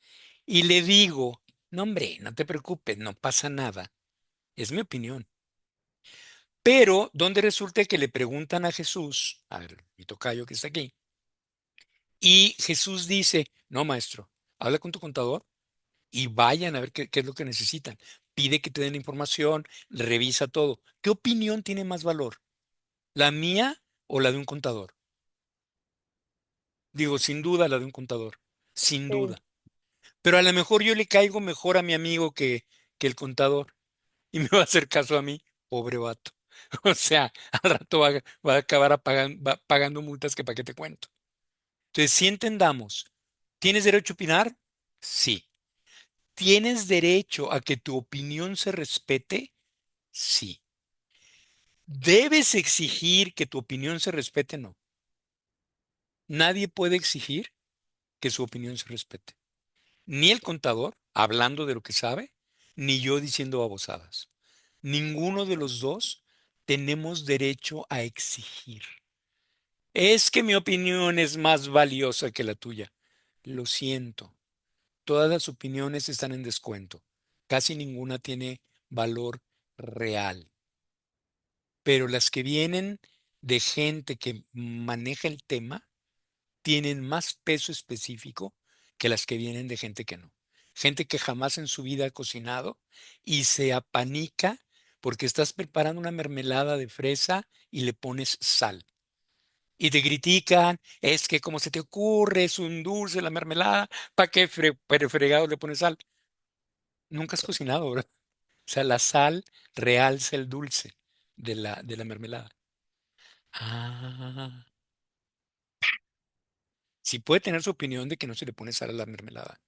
Y le digo, no hombre, no te preocupes, no pasa nada, es mi opinión. Pero donde resulta que le preguntan a Jesús, a ver, mi tocayo que está aquí, y Jesús dice, no, maestro, habla con tu contador y vayan a ver qué es lo que necesitan. Pide que te den información, revisa todo. ¿Qué opinión tiene más valor? ¿La mía o la de un contador? Digo, sin duda la de un contador, sin sí, duda. Pero a lo mejor yo le caigo mejor a mi amigo que el contador y me va a hacer caso a mí, pobre vato. O sea, al rato va a acabar pagando multas que para qué te cuento. Entonces, si entendamos, ¿tienes derecho a opinar? Sí. ¿Tienes derecho a que tu opinión se respete? Sí. ¿Debes exigir que tu opinión se respete? No. Nadie puede exigir que su opinión se respete. Ni el contador, hablando de lo que sabe, ni yo diciendo babosadas. Ninguno de los dos tenemos derecho a exigir. Es que mi opinión es más valiosa que la tuya. Lo siento. Todas las opiniones están en descuento. Casi ninguna tiene valor real. Pero las que vienen de gente que maneja el tema tienen más peso específico que las que vienen de gente que no. Gente que jamás en su vida ha cocinado y se apanica porque estás preparando una mermelada de fresa y le pones sal. Y te critican, es que como se te ocurre, es un dulce la mermelada, ¿para qué fregado le pones sal? Nunca has cocinado, ¿verdad? O sea, la sal realza el dulce de la mermelada. Ah, sí puede tener su opinión de que no se le pone sal a la mermelada.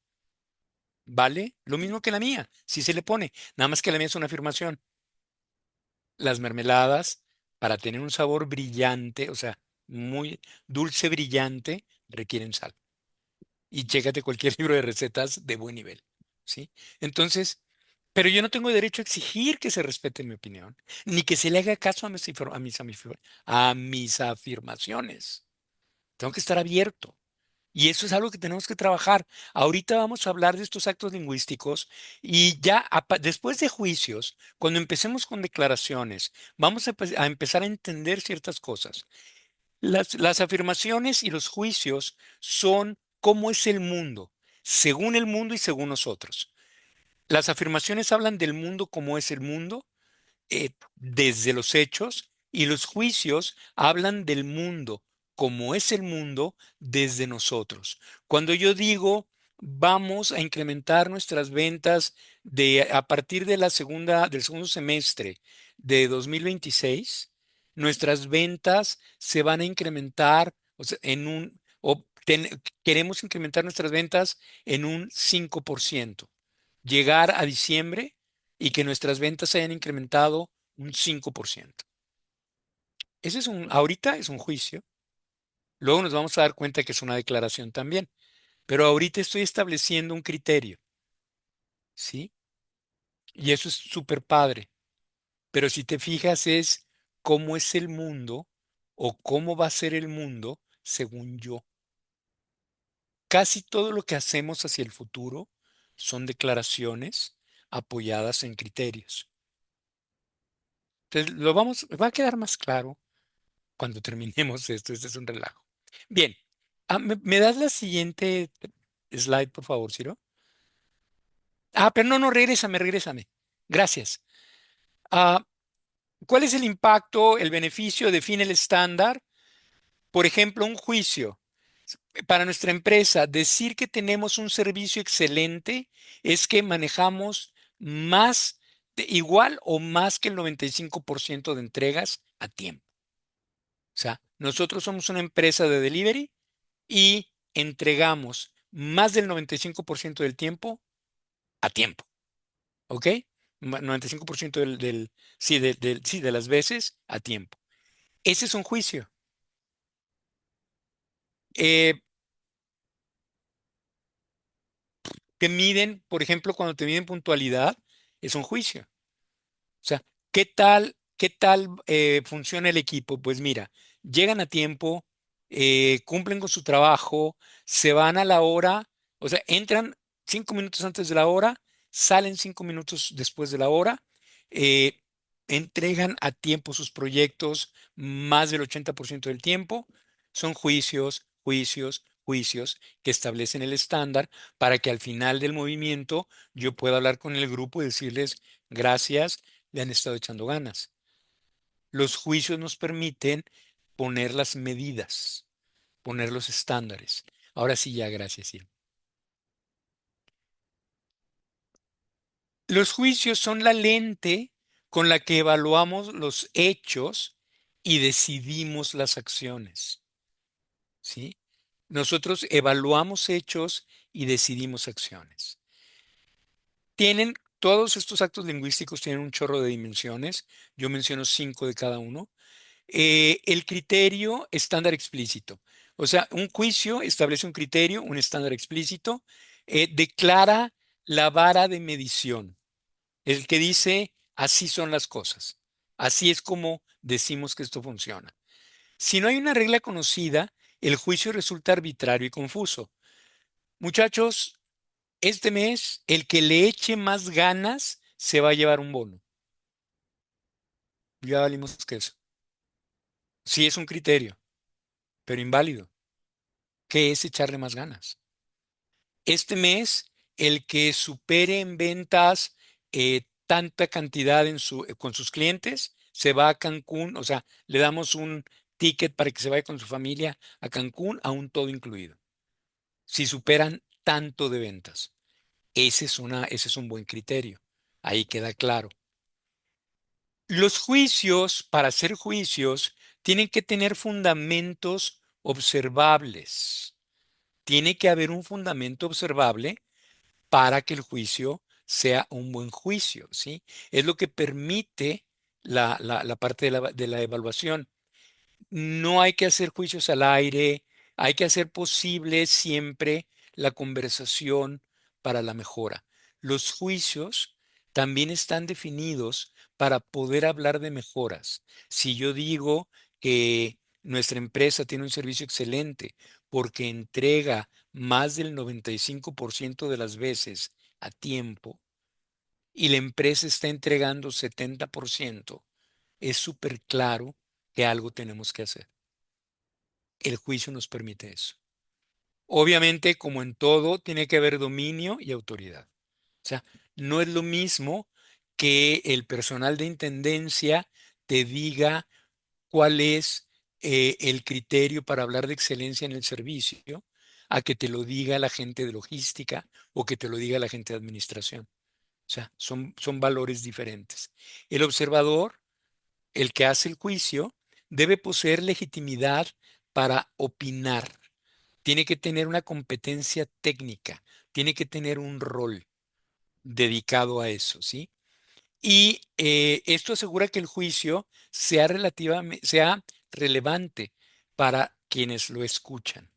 ¿Vale? Lo mismo que la mía, sí se le pone. Nada más que la mía es una afirmación. Las mermeladas, para tener un sabor brillante, o sea, muy dulce brillante, requieren sal. Y chécate cualquier libro de recetas de buen nivel, ¿sí? Entonces, pero yo no tengo derecho a exigir que se respete mi opinión, ni que se le haga caso a mis afirmaciones. Tengo que estar abierto. Y eso es algo que tenemos que trabajar. Ahorita vamos a hablar de estos actos lingüísticos y ya después de juicios, cuando empecemos con declaraciones, vamos a empezar a entender ciertas cosas. Las afirmaciones y los juicios son cómo es el mundo, según el mundo y según nosotros. Las afirmaciones hablan del mundo como es el mundo desde los hechos y los juicios hablan del mundo como es el mundo desde nosotros. Cuando yo digo vamos a incrementar nuestras ventas a partir de del segundo semestre de 2026, nuestras ventas se van a incrementar, o sea, queremos incrementar nuestras ventas en un 5%, llegar a diciembre y que nuestras ventas se hayan incrementado un 5%. Ahorita es un juicio, luego nos vamos a dar cuenta que es una declaración también, pero ahorita estoy estableciendo un criterio, ¿sí? Y eso es súper padre, pero si te fijas es cómo es el mundo o cómo va a ser el mundo según yo. Casi todo lo que hacemos hacia el futuro son declaraciones apoyadas en criterios. Entonces, va a quedar más claro cuando terminemos esto. Este es un relajo. Bien, ¿me das la siguiente slide, por favor, Ciro? Pero no, regrésame. Gracias. Ah, ¿Cuál es el impacto, el beneficio? Define el estándar. Por ejemplo, un juicio. Para nuestra empresa, decir que tenemos un servicio excelente es que manejamos igual o más que el 95% de entregas a tiempo. O sea, nosotros somos una empresa de delivery y entregamos más del 95% del tiempo a tiempo, ¿ok? 95% sí, sí, de las veces a tiempo. Ese es un juicio. Eh, Te miden, por ejemplo, cuando te miden puntualidad, es un juicio. O sea, ¿qué tal funciona el equipo? Pues mira, llegan a tiempo, cumplen con su trabajo, se van a la hora, o sea, entran 5 minutos antes de la hora, salen 5 minutos después de la hora, eh, entregan a tiempo sus proyectos más del 80% del tiempo. Son juicios, juicios, juicios que establecen el estándar para que al final del movimiento yo pueda hablar con el grupo y decirles gracias, le han estado echando ganas. Los juicios nos permiten poner las medidas, poner los estándares. Ahora sí, ya, gracias, Ciro. Los juicios son la lente con la que evaluamos los hechos y decidimos las acciones, ¿sí? Nosotros evaluamos hechos y decidimos acciones. Todos estos actos lingüísticos tienen un chorro de dimensiones. Yo menciono 5 de cada uno. El criterio estándar explícito. O sea, un juicio establece un criterio, un estándar explícito, declara la vara de medición, el que dice, así son las cosas. Así es como decimos que esto funciona. Si no hay una regla conocida, el juicio resulta arbitrario y confuso. Muchachos, este mes, el que le eche más ganas se va a llevar un bono. Ya valimos que eso. Sí es un criterio, pero inválido. ¿Qué es echarle más ganas? Este mes, el que supere en ventas tanta cantidad con sus clientes, se va a Cancún, o sea, le damos un ticket para que se vaya con su familia a Cancún, a un todo incluido. Si superan tanto de ventas, ese es un buen criterio. Ahí queda claro. Los juicios, para hacer juicios, Tienen que tener fundamentos observables. Tiene que haber un fundamento observable para que el juicio sea un buen juicio, ¿sí? Es lo que permite la parte de la evaluación. No hay que hacer juicios al aire, hay que hacer posible siempre la conversación para la mejora. Los juicios también están definidos para poder hablar de mejoras. Si yo digo que nuestra empresa tiene un servicio excelente porque entrega más del 95% de las veces a tiempo y la empresa está entregando 70%, es súper claro que algo tenemos que hacer. El juicio nos permite eso. Obviamente, como en todo, tiene que haber dominio y autoridad. O sea, no es lo mismo que el personal de intendencia te diga cuál es el criterio para hablar de excelencia en el servicio, a que te lo diga la gente de logística o que te lo diga la gente de administración. O sea, son valores diferentes. El observador, el que hace el juicio, debe poseer legitimidad para opinar. Tiene que tener una competencia técnica, tiene que tener un rol dedicado a eso, ¿sí? Y esto asegura que el juicio sea sea relevante para quienes lo escuchan.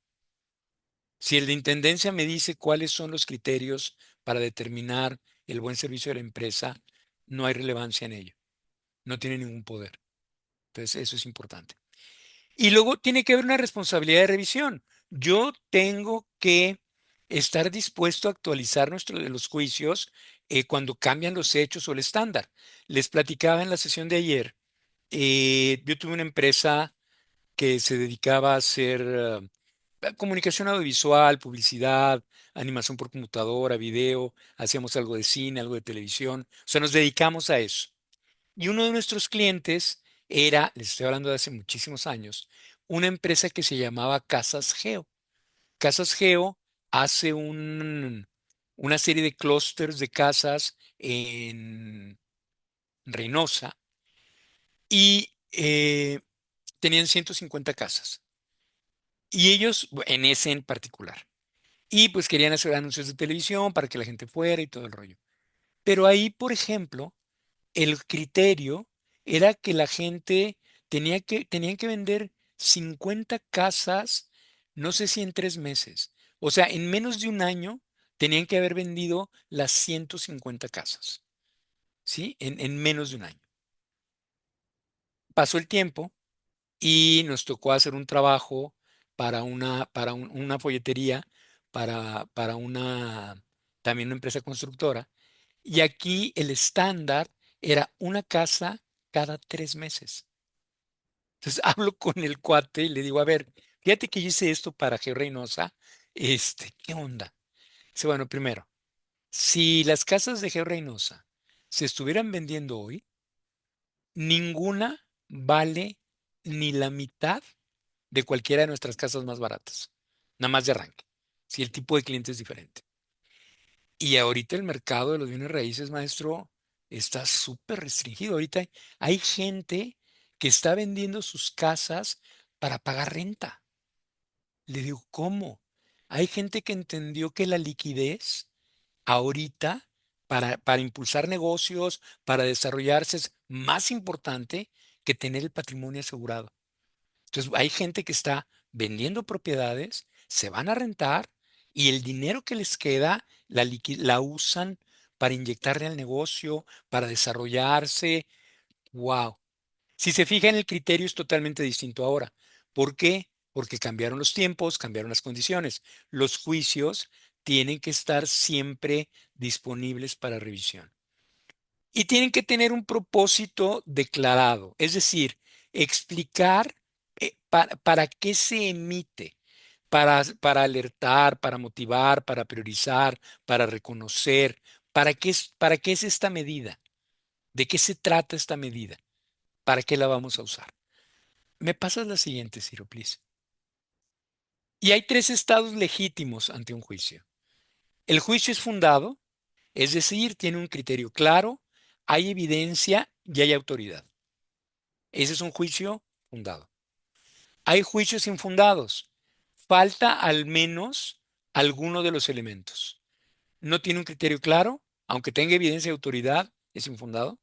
Si el de intendencia me dice cuáles son los criterios para determinar el buen servicio de la empresa, no hay relevancia en ello, no tiene ningún poder. Entonces, eso es importante. Y luego tiene que haber una responsabilidad de revisión. Yo tengo que estar dispuesto a actualizar los juicios cuando cambian los hechos o el estándar. Les platicaba en la sesión de ayer, yo tuve una empresa que se dedicaba a hacer comunicación audiovisual, publicidad, animación por computadora, video, hacíamos algo de cine, algo de televisión, o sea, nos dedicamos a eso. Y uno de nuestros clientes era, les estoy hablando de hace muchísimos años, una empresa que se llamaba Casas Geo. Casas Geo hace una serie de clústeres de casas en Reynosa y tenían 150 casas. Y ellos, en ese en particular. Y pues querían hacer anuncios de televisión para que la gente fuera y todo el rollo. Pero ahí, por ejemplo, el criterio era que la gente tenían que vender 50 casas, no sé si en 3 meses. O sea, en menos de un año tenían que haber vendido las 150 casas, ¿sí? En menos de un año. Pasó el tiempo y nos tocó hacer un trabajo una folletería, para también una empresa constructora. Y aquí el estándar era una casa cada 3 meses. Entonces hablo con el cuate y le digo, a ver, fíjate que yo hice esto para Geo Reynosa. ¿Qué onda? Dice, bueno, primero, si las casas de Geo Reynosa se estuvieran vendiendo hoy, ninguna vale ni la mitad de cualquiera de nuestras casas más baratas, nada más de arranque, si el tipo de cliente es diferente. Y ahorita el mercado de los bienes raíces, maestro, está súper restringido. Ahorita hay gente que está vendiendo sus casas para pagar renta. Le digo, ¿cómo? Hay gente que entendió que la liquidez ahorita para impulsar negocios, para desarrollarse, es más importante que tener el patrimonio asegurado. Entonces, hay gente que está vendiendo propiedades, se van a rentar y el dinero que les queda la usan para inyectarle al negocio, para desarrollarse. ¡Wow! Si se fija en el criterio es totalmente distinto ahora. ¿Por qué? Porque cambiaron los tiempos, cambiaron las condiciones. Los juicios tienen que estar siempre disponibles para revisión. Y tienen que tener un propósito declarado, es decir, explicar para qué se emite, para alertar, para motivar, para priorizar, para reconocer, para qué es esta medida, de qué se trata esta medida, para qué la vamos a usar. Me pasas la siguiente, Ciro, please. Y hay 3 estados legítimos ante un juicio. El juicio es fundado, es decir, tiene un criterio claro, hay evidencia y hay autoridad. Ese es un juicio fundado. Hay juicios infundados. Falta al menos alguno de los elementos. No tiene un criterio claro, aunque tenga evidencia de autoridad, es infundado.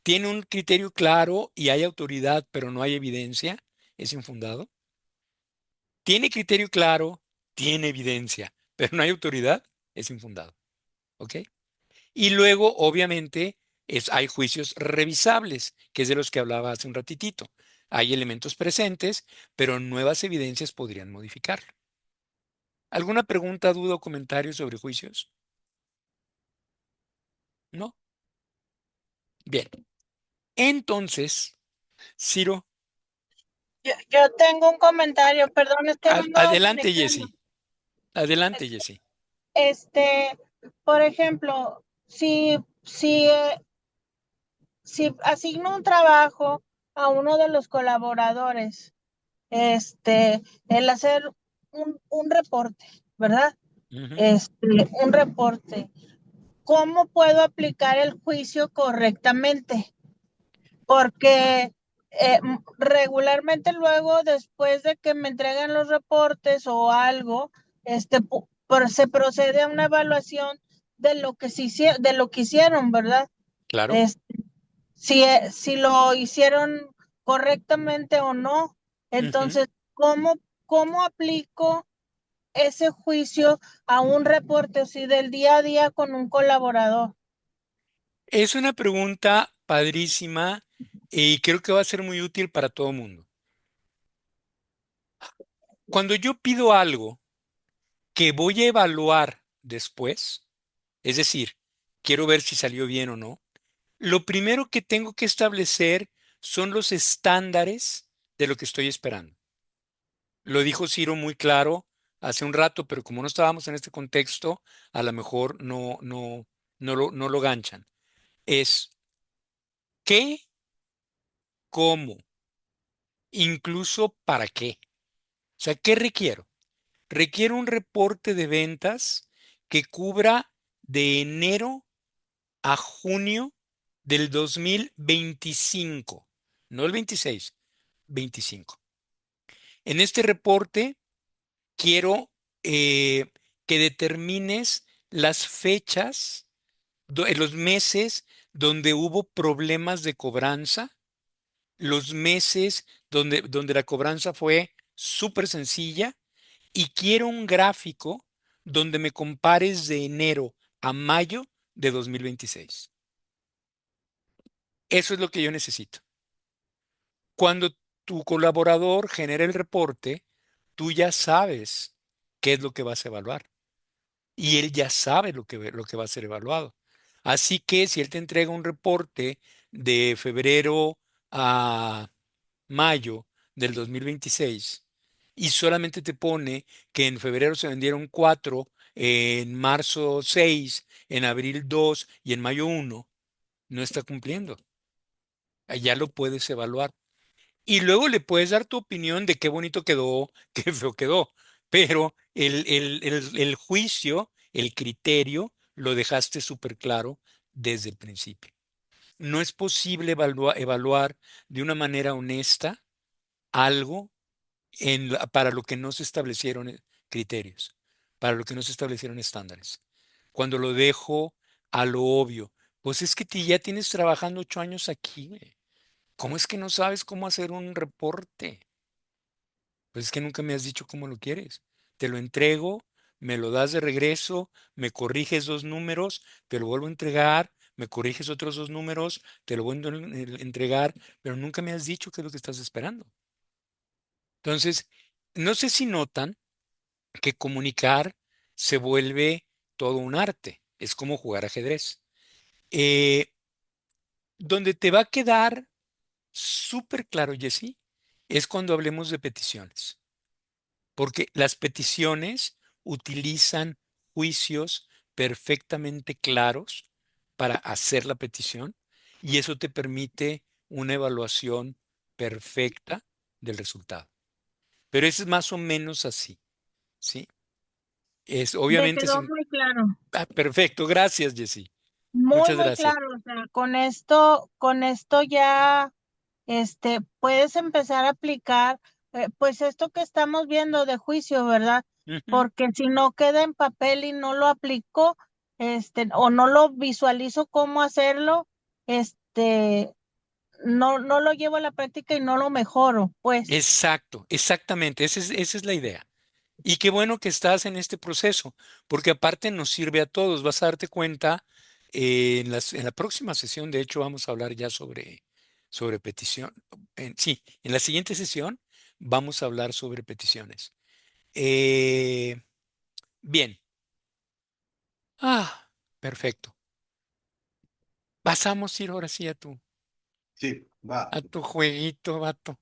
Tiene un criterio claro y hay autoridad, pero no hay evidencia, es infundado. Tiene criterio claro, tiene evidencia, pero no hay autoridad, es infundado. ¿Ok? Y luego, obviamente, hay juicios revisables, que es de los que hablaba hace un ratitito. Hay elementos presentes, pero nuevas evidencias podrían modificarlo. ¿Alguna pregunta, duda o comentario sobre juicios? ¿No? Bien. Entonces, Ciro, Yo tengo un comentario, perdón, es que vengo adelante, manejando. Jessy. Adelante, Jessy. Este, por ejemplo, si asigno un trabajo a uno de los colaboradores, el hacer un reporte, ¿verdad? Ujú. Un reporte. ¿Cómo puedo aplicar el juicio correctamente? Porque regularmente luego, después de que me entregan los reportes o algo, se procede a una evaluación de lo que de lo que hicieron, ¿verdad? Claro. Es- si lo hicieron correctamente o no. Ujú. Entonces, ¿cómo aplico ese juicio a un reporte así del día a día con un colaborador? Es una pregunta padrísima y creo que va a ser muy útil para todo el mundo. Cuando yo pido algo que voy a evaluar después, es decir, quiero ver si salió bien o no, lo primero que tengo que establecer son los estándares de lo que estoy esperando. Lo dijo Ciro muy claro hace un rato, pero como no estábamos en este contexto, a lo mejor no lo ganchan. Es qué, cómo, incluso para qué. O sea, ¿qué requiero? Requiero un reporte de ventas que cubra de enero a junio del 2025, no el 26, 25. En este reporte quiero que determines las fechas, los meses donde hubo problemas de cobranza, los meses donde la cobranza fue súper sencilla y quiero un gráfico donde me compares de enero a mayo de 2026. Eso es lo que yo necesito. Cuando tu colaborador genera el reporte, tú ya sabes qué es lo que vas a evaluar y él ya sabe lo que va a ser evaluado. Así que si él te entrega un reporte de febrero a mayo del 2026 y solamente te pone que en febrero se vendieron 4, en marzo 6, en abril 2 y en mayo 1, no está cumpliendo. Ya lo puedes evaluar. Y luego le puedes dar tu opinión de qué bonito quedó, qué feo quedó. Pero el juicio, el criterio, lo dejaste súper claro desde el principio. No es posible evaluar de una manera honesta algo para lo que no se establecieron criterios, para lo que no se establecieron estándares. Cuando lo dejo a lo obvio, pues es que ya tienes trabajando 8 años aquí, güey. ¿Cómo es que no sabes cómo hacer un reporte? Pues es que nunca me has dicho cómo lo quieres. Te lo entrego, me lo das de regreso, me corriges 2 números, te lo vuelvo a entregar, me corriges otros 2 números, te lo vuelvo a entregar, pero nunca me has dicho qué es lo que estás esperando. Entonces, no sé si notan que comunicar se vuelve todo un arte. Es como jugar ajedrez. Eh, donde te va a quedar súper claro, Jesse, es cuando hablemos de peticiones. Porque las peticiones utilizan juicios perfectamente claros para hacer la petición y eso te permite una evaluación perfecta del resultado. Pero es más o menos así, ¿sí? Me Obviamente quedó muy claro. perfecto. Gracias, Jessy. Muy, Muchas muy gracias. claro. O sea, con esto ya, puedes empezar a aplicar pues esto que estamos viendo de juicio, ¿verdad? Ujú. Porque si no queda en papel y no lo aplico, o no lo visualizo cómo hacerlo, no lo llevo a la práctica y no lo mejoro, pues. Exacto, exactamente, esa es la idea. Y qué bueno que estás en este proceso, porque aparte nos sirve a todos. Vas a darte cuenta, en la próxima sesión, de hecho, vamos a hablar ya sobre petición. Sí, en la siguiente sesión vamos a hablar sobre peticiones. Eh, bien. Ah, perfecto. Pasamos a ir ahora sí Sí, va. a tu jueguito, vato.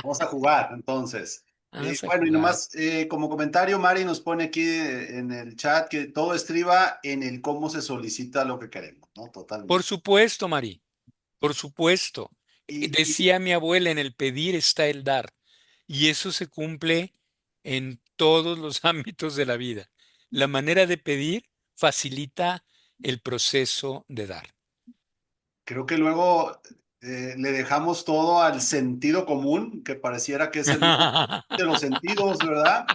Vamos a jugar, entonces. Vamos a Bueno, y jugar. nomás como comentario, Mari nos pone aquí en el chat que todo estriba en el cómo se solicita lo que queremos, ¿no? Por Totalmente. supuesto, Mari, por supuesto. Y Decía mi abuela, en el pedir está el dar. Y eso se cumple en todos los ámbitos de la vida. La manera de pedir facilita el proceso de dar. creo que luego le dejamos todo al sentido común, que pareciera que es el más de los sentidos, ¿verdad?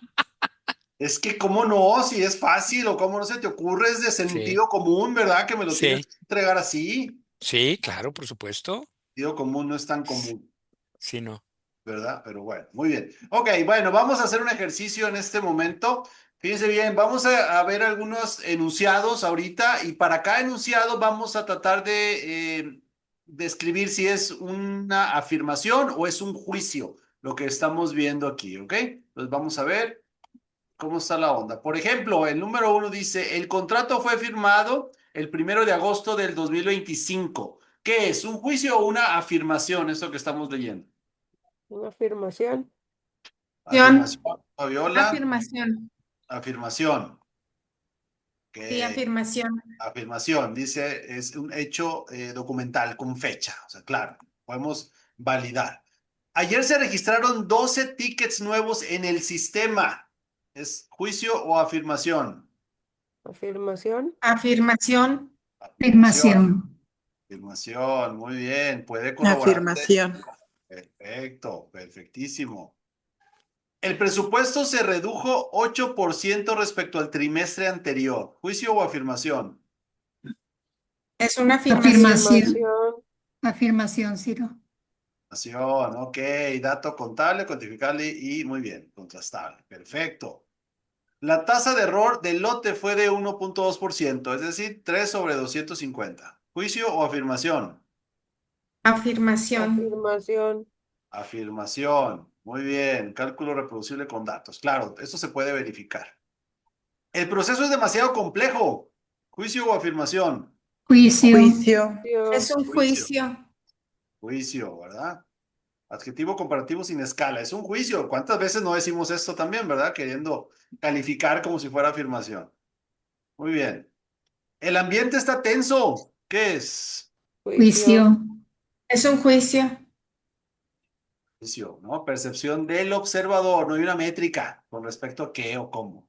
Es que, ¿cómo no? Si es fácil o cómo no se te ocurre, es de Sí, sentido común, ¿verdad? Que me lo tienes sí, que entregar así. sí, claro, por supuesto. Sentido común no es tan común. Sí, no. ¿Verdad? Pero bueno, muy bien. Ok, bueno, vamos a hacer un ejercicio en este momento. Fíjense bien, vamos a ver algunos enunciados ahorita y para cada enunciado vamos a tratar de describir si es una afirmación o es un juicio, lo que estamos viendo aquí, ¿ok? Entonces vamos a ver cómo está la onda. Por ejemplo, el número uno dice, el contrato fue firmado el 1 de agosto del 2025. ¿Qué es? ¿Un juicio o una afirmación? Esto que estamos leyendo. Una afirmación. Afirmación, Fabiola. Afirmación. Afirmación. Sí, Que afirmación. afirmación, dice, es un hecho documental con fecha. O sea, claro, podemos validar. Ayer se registraron 12 tickets nuevos en el sistema. ¿Es juicio o afirmación? Afirmación. Afirmación. Afirmación. Afirmación, muy bien. ¿Puede corroborar usted? Afirmación. Perfecto, perfectísimo. El presupuesto se redujo 8% respecto al trimestre anterior. ¿Juicio o afirmación? Es una afirmación. Afirmación. Afirmación, Ciro. Afirmación, ok. Dato contable, cuantificable y muy bien, contrastable. Perfecto. La tasa de error del lote fue de 1,2%, es decir, 3 sobre 250. ¿Juicio o afirmación? Afirmación. Afirmación. Afirmación. Muy bien. Cálculo reproducible con datos. Claro, eso se puede verificar. El proceso es demasiado complejo. ¿Juicio o afirmación? Juicio. Juicio. Es un Juicio. juicio. Juicio, ¿verdad? Adjetivo comparativo sin escala. Es un juicio. ¿Cuántas veces no decimos esto también, verdad? Queriendo calificar como si fuera afirmación. Muy bien. El ambiente está tenso. ¿Qué es? Juicio. Es un juicio. Juicio, ¿no? Percepción del observador. No hay una métrica con respecto a qué o cómo.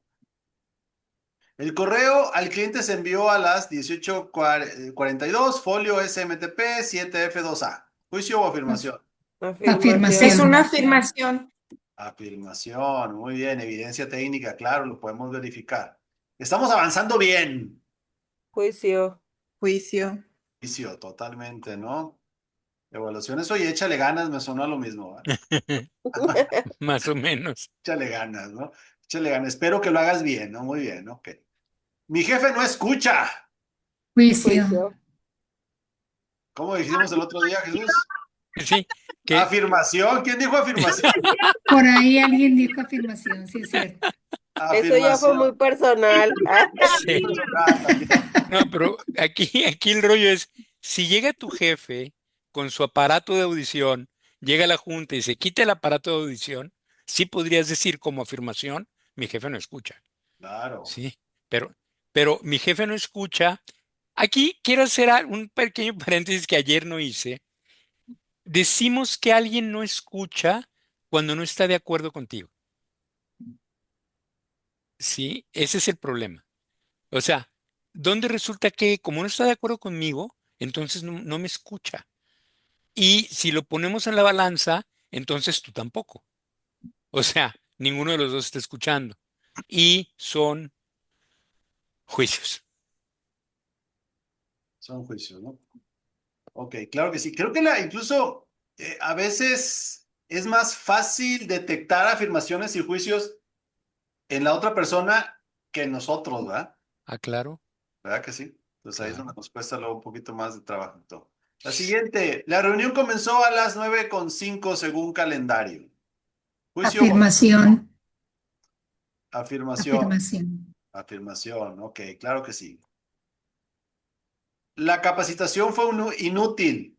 El correo al cliente se envió a las 18:42, folio SMTP 7F2A. ¿Juicio o afirmación? Afirmación. Es una afirmación. Afirmación, muy bien. Evidencia técnica, claro, lo podemos verificar. Estamos avanzando bien. Juicio. Juicio. Juicio, totalmente, ¿no? Evaluaciones, oye, échale ganas, me sonó a lo mismo, ¿eh? Más o menos. Échale ganas, ¿no? Échale ganas. Espero que lo hagas bien, ¿no? Muy bien, ok. Mi jefe no escucha. Juicio. Juicio. ¿Cómo dijimos el otro día, Jesús? Sí, que Afirmación. ¿Quién dijo afirmación? Por ahí alguien dijo afirmación, sí es cierto. Eso ya fue muy Afirmación. personal. sí. Personal también. No, pero aquí el rollo es, si llega tu jefe con su aparato de audición, llega a la junta y se quita el aparato de audición, sí podrías decir como afirmación, mi jefe no escucha. Claro. Sí, pero, pero mi jefe no escucha. Aquí quiero hacer un pequeño paréntesis que ayer no hice. Decimos que alguien no escucha cuando no está de acuerdo contigo. Sí, ese es el problema. O sea, ¿dónde resulta que como no está de acuerdo conmigo, entonces no me escucha? Y si lo ponemos en la balanza, entonces tú tampoco. O sea, ninguno de los dos está escuchando. Y son juicios. Son juicios, ¿no? Ok, claro que sí. Creo que incluso a veces es más fácil detectar afirmaciones y juicios en la otra persona que en nosotros, ¿verdad? Ah, claro, ¿Verdad que sí? Entonces ahí es donde claro. nos cuesta luego un poquito más de trabajo y todo. La siguiente, la reunión comenzó a las 9:05 según calendario. Juicio o Afirmación. afirmación. Afirmación. Afirmación, ok, claro que sí. La capacitación fue inútil.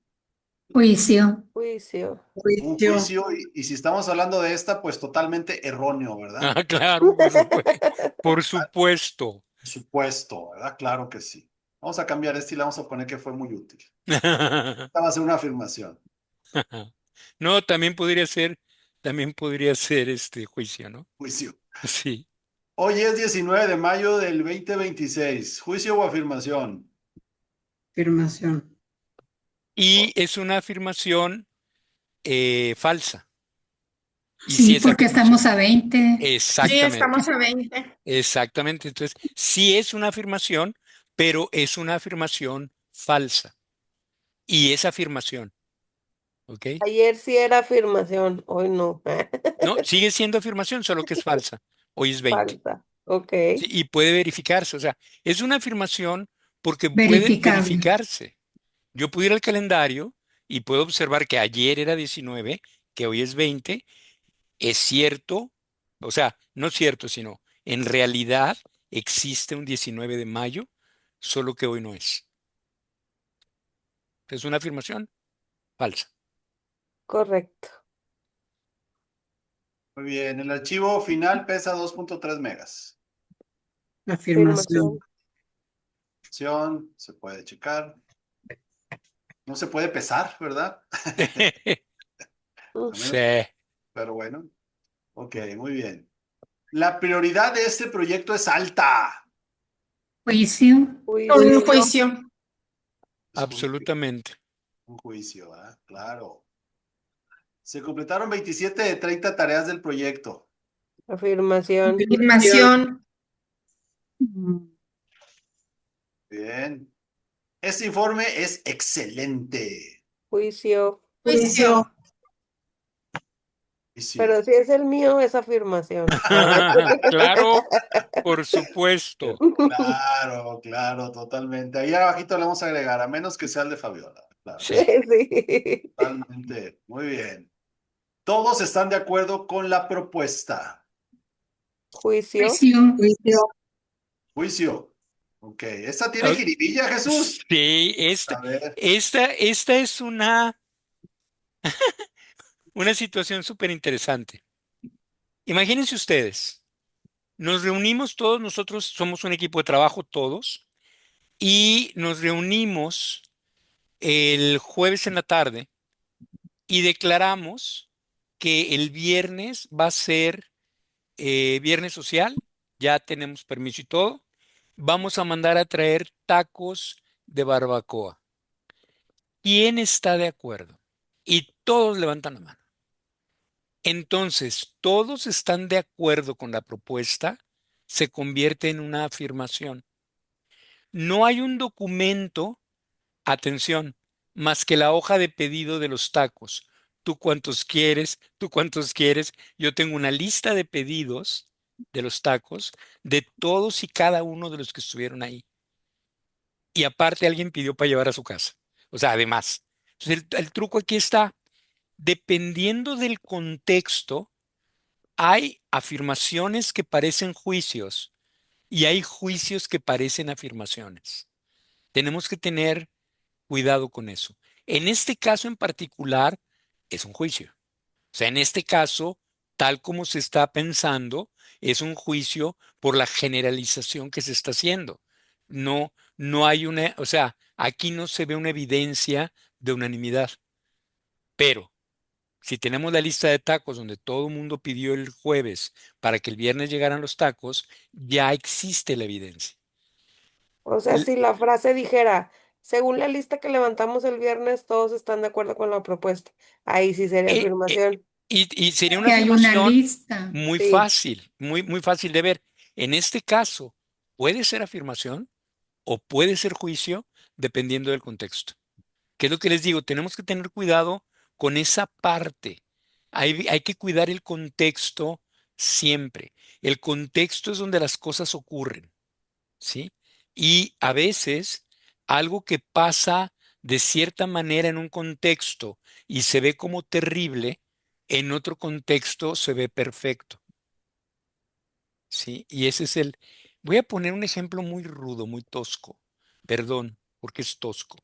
Juicio. Juicio. Un Juicio. juicio, y si estamos hablando de esta, pues totalmente erróneo, ¿verdad? Ah, claro, por supuesto. Por supuesto. Por supuesto, ¿verdad? Claro que sí. Vamos a cambiar este y le vamos a poner que fue muy útil. Esta va a ser una afirmación. No, también podría ser este juicio, ¿no? Juicio. Sí. Hoy es 19 de mayo del 2026. ¿Juicio o afirmación? Afirmación. Y es una afirmación falsa. Y Sí, si es porque estamos afirmación. a 20. Sí, Exactamente, estamos a 20. exactamente. Entonces, sí es una afirmación, pero es una afirmación falsa. Y es afirmación, ¿ok? Ayer sí era afirmación, hoy no. No, sigue siendo afirmación, solo que es falsa. Hoy es 20. Falta. Ok. Sí, y puede verificarse. O sea, es una afirmación porque puede Verificable. verificarse. Yo puedo ir al calendario y puedo observar que ayer era 19, que hoy es 20. Es cierto, o sea, no es cierto, sino en realidad existe un 19 de mayo, solo que hoy no es. Es una afirmación falsa. Correcto. Muy bien, el archivo final pesa 2.3 megas. Afirmación. Afirmación. Se puede checar. No se puede pesar, ¿verdad? A menos, Sí. pero bueno. Ok, muy bien. La prioridad de este proyecto es alta. Juicio. Un Juicio. juicio. Es juicio, Absolutamente. un juicio, ¿verdad? Claro. Se completaron 27 de 30 tareas del proyecto. Afirmación. Afirmación. Bien. Este informe es excelente. Juicio. Juicio. Juicio. Pero si es el mío, es afirmación. Claro, por supuesto. Claro, claro, totalmente. Ahí abajito le vamos a agregar, a menos que sea el de Fabiola. Claro, Sí. Sí. totalmente. Muy bien. Todos están de acuerdo con la propuesta. Juicio. Juicio. Juicio. Juicio. Ok. ¿Esta tiene Ah, jiribilla, Jesús? sí, A ver. esta es una situación súper interesante. Imagínense ustedes, nos reunimos todos, nosotros somos un equipo de trabajo todos, y nos reunimos el jueves en la tarde y declaramos que el viernes va a ser viernes social, ya tenemos permiso y todo. Vamos a mandar a traer tacos de barbacoa. ¿Quién está de acuerdo? Y todos levantan la mano. Entonces, todos están de acuerdo con la propuesta, se convierte en una afirmación. No hay un documento, atención, más que la hoja de pedido de los tacos. Tú cuántos quieres, tú cuántos quieres. Yo tengo una lista de pedidos de los tacos de todos y cada uno de los que estuvieron ahí. Y aparte alguien pidió para llevar a su casa. O sea, además. Entonces, el truco aquí está, dependiendo del contexto, hay afirmaciones que parecen juicios y hay juicios que parecen afirmaciones. Tenemos que tener cuidado con eso. En este caso en particular, es un juicio. O sea, en este caso, tal como se está pensando, es un juicio por la generalización que se está haciendo. No, no hay una, o sea, aquí no se ve una evidencia de unanimidad. Pero si tenemos la lista de tacos donde todo el mundo pidió el jueves para que el viernes llegaran los tacos, ya existe la evidencia. O sea, L- si la frase dijera, Según la lista que levantamos el viernes, todos están de acuerdo con la propuesta. Ahí sí sería Eh, eh, afirmación. y sería una Que hay una afirmación lista. Sí, muy fácil de ver. En este caso, puede ser afirmación o puede ser juicio, dependiendo del contexto. ¿Qué es lo que les digo? Tenemos que tener cuidado con esa parte. Hay que cuidar el contexto siempre. El contexto es donde las cosas ocurren, ¿sí? Y a veces algo que pasa de cierta manera en un contexto y se ve como terrible, en otro contexto se ve perfecto, ¿sí? Y ese es el... Voy a poner un ejemplo muy rudo, muy tosco. Perdón, porque es tosco.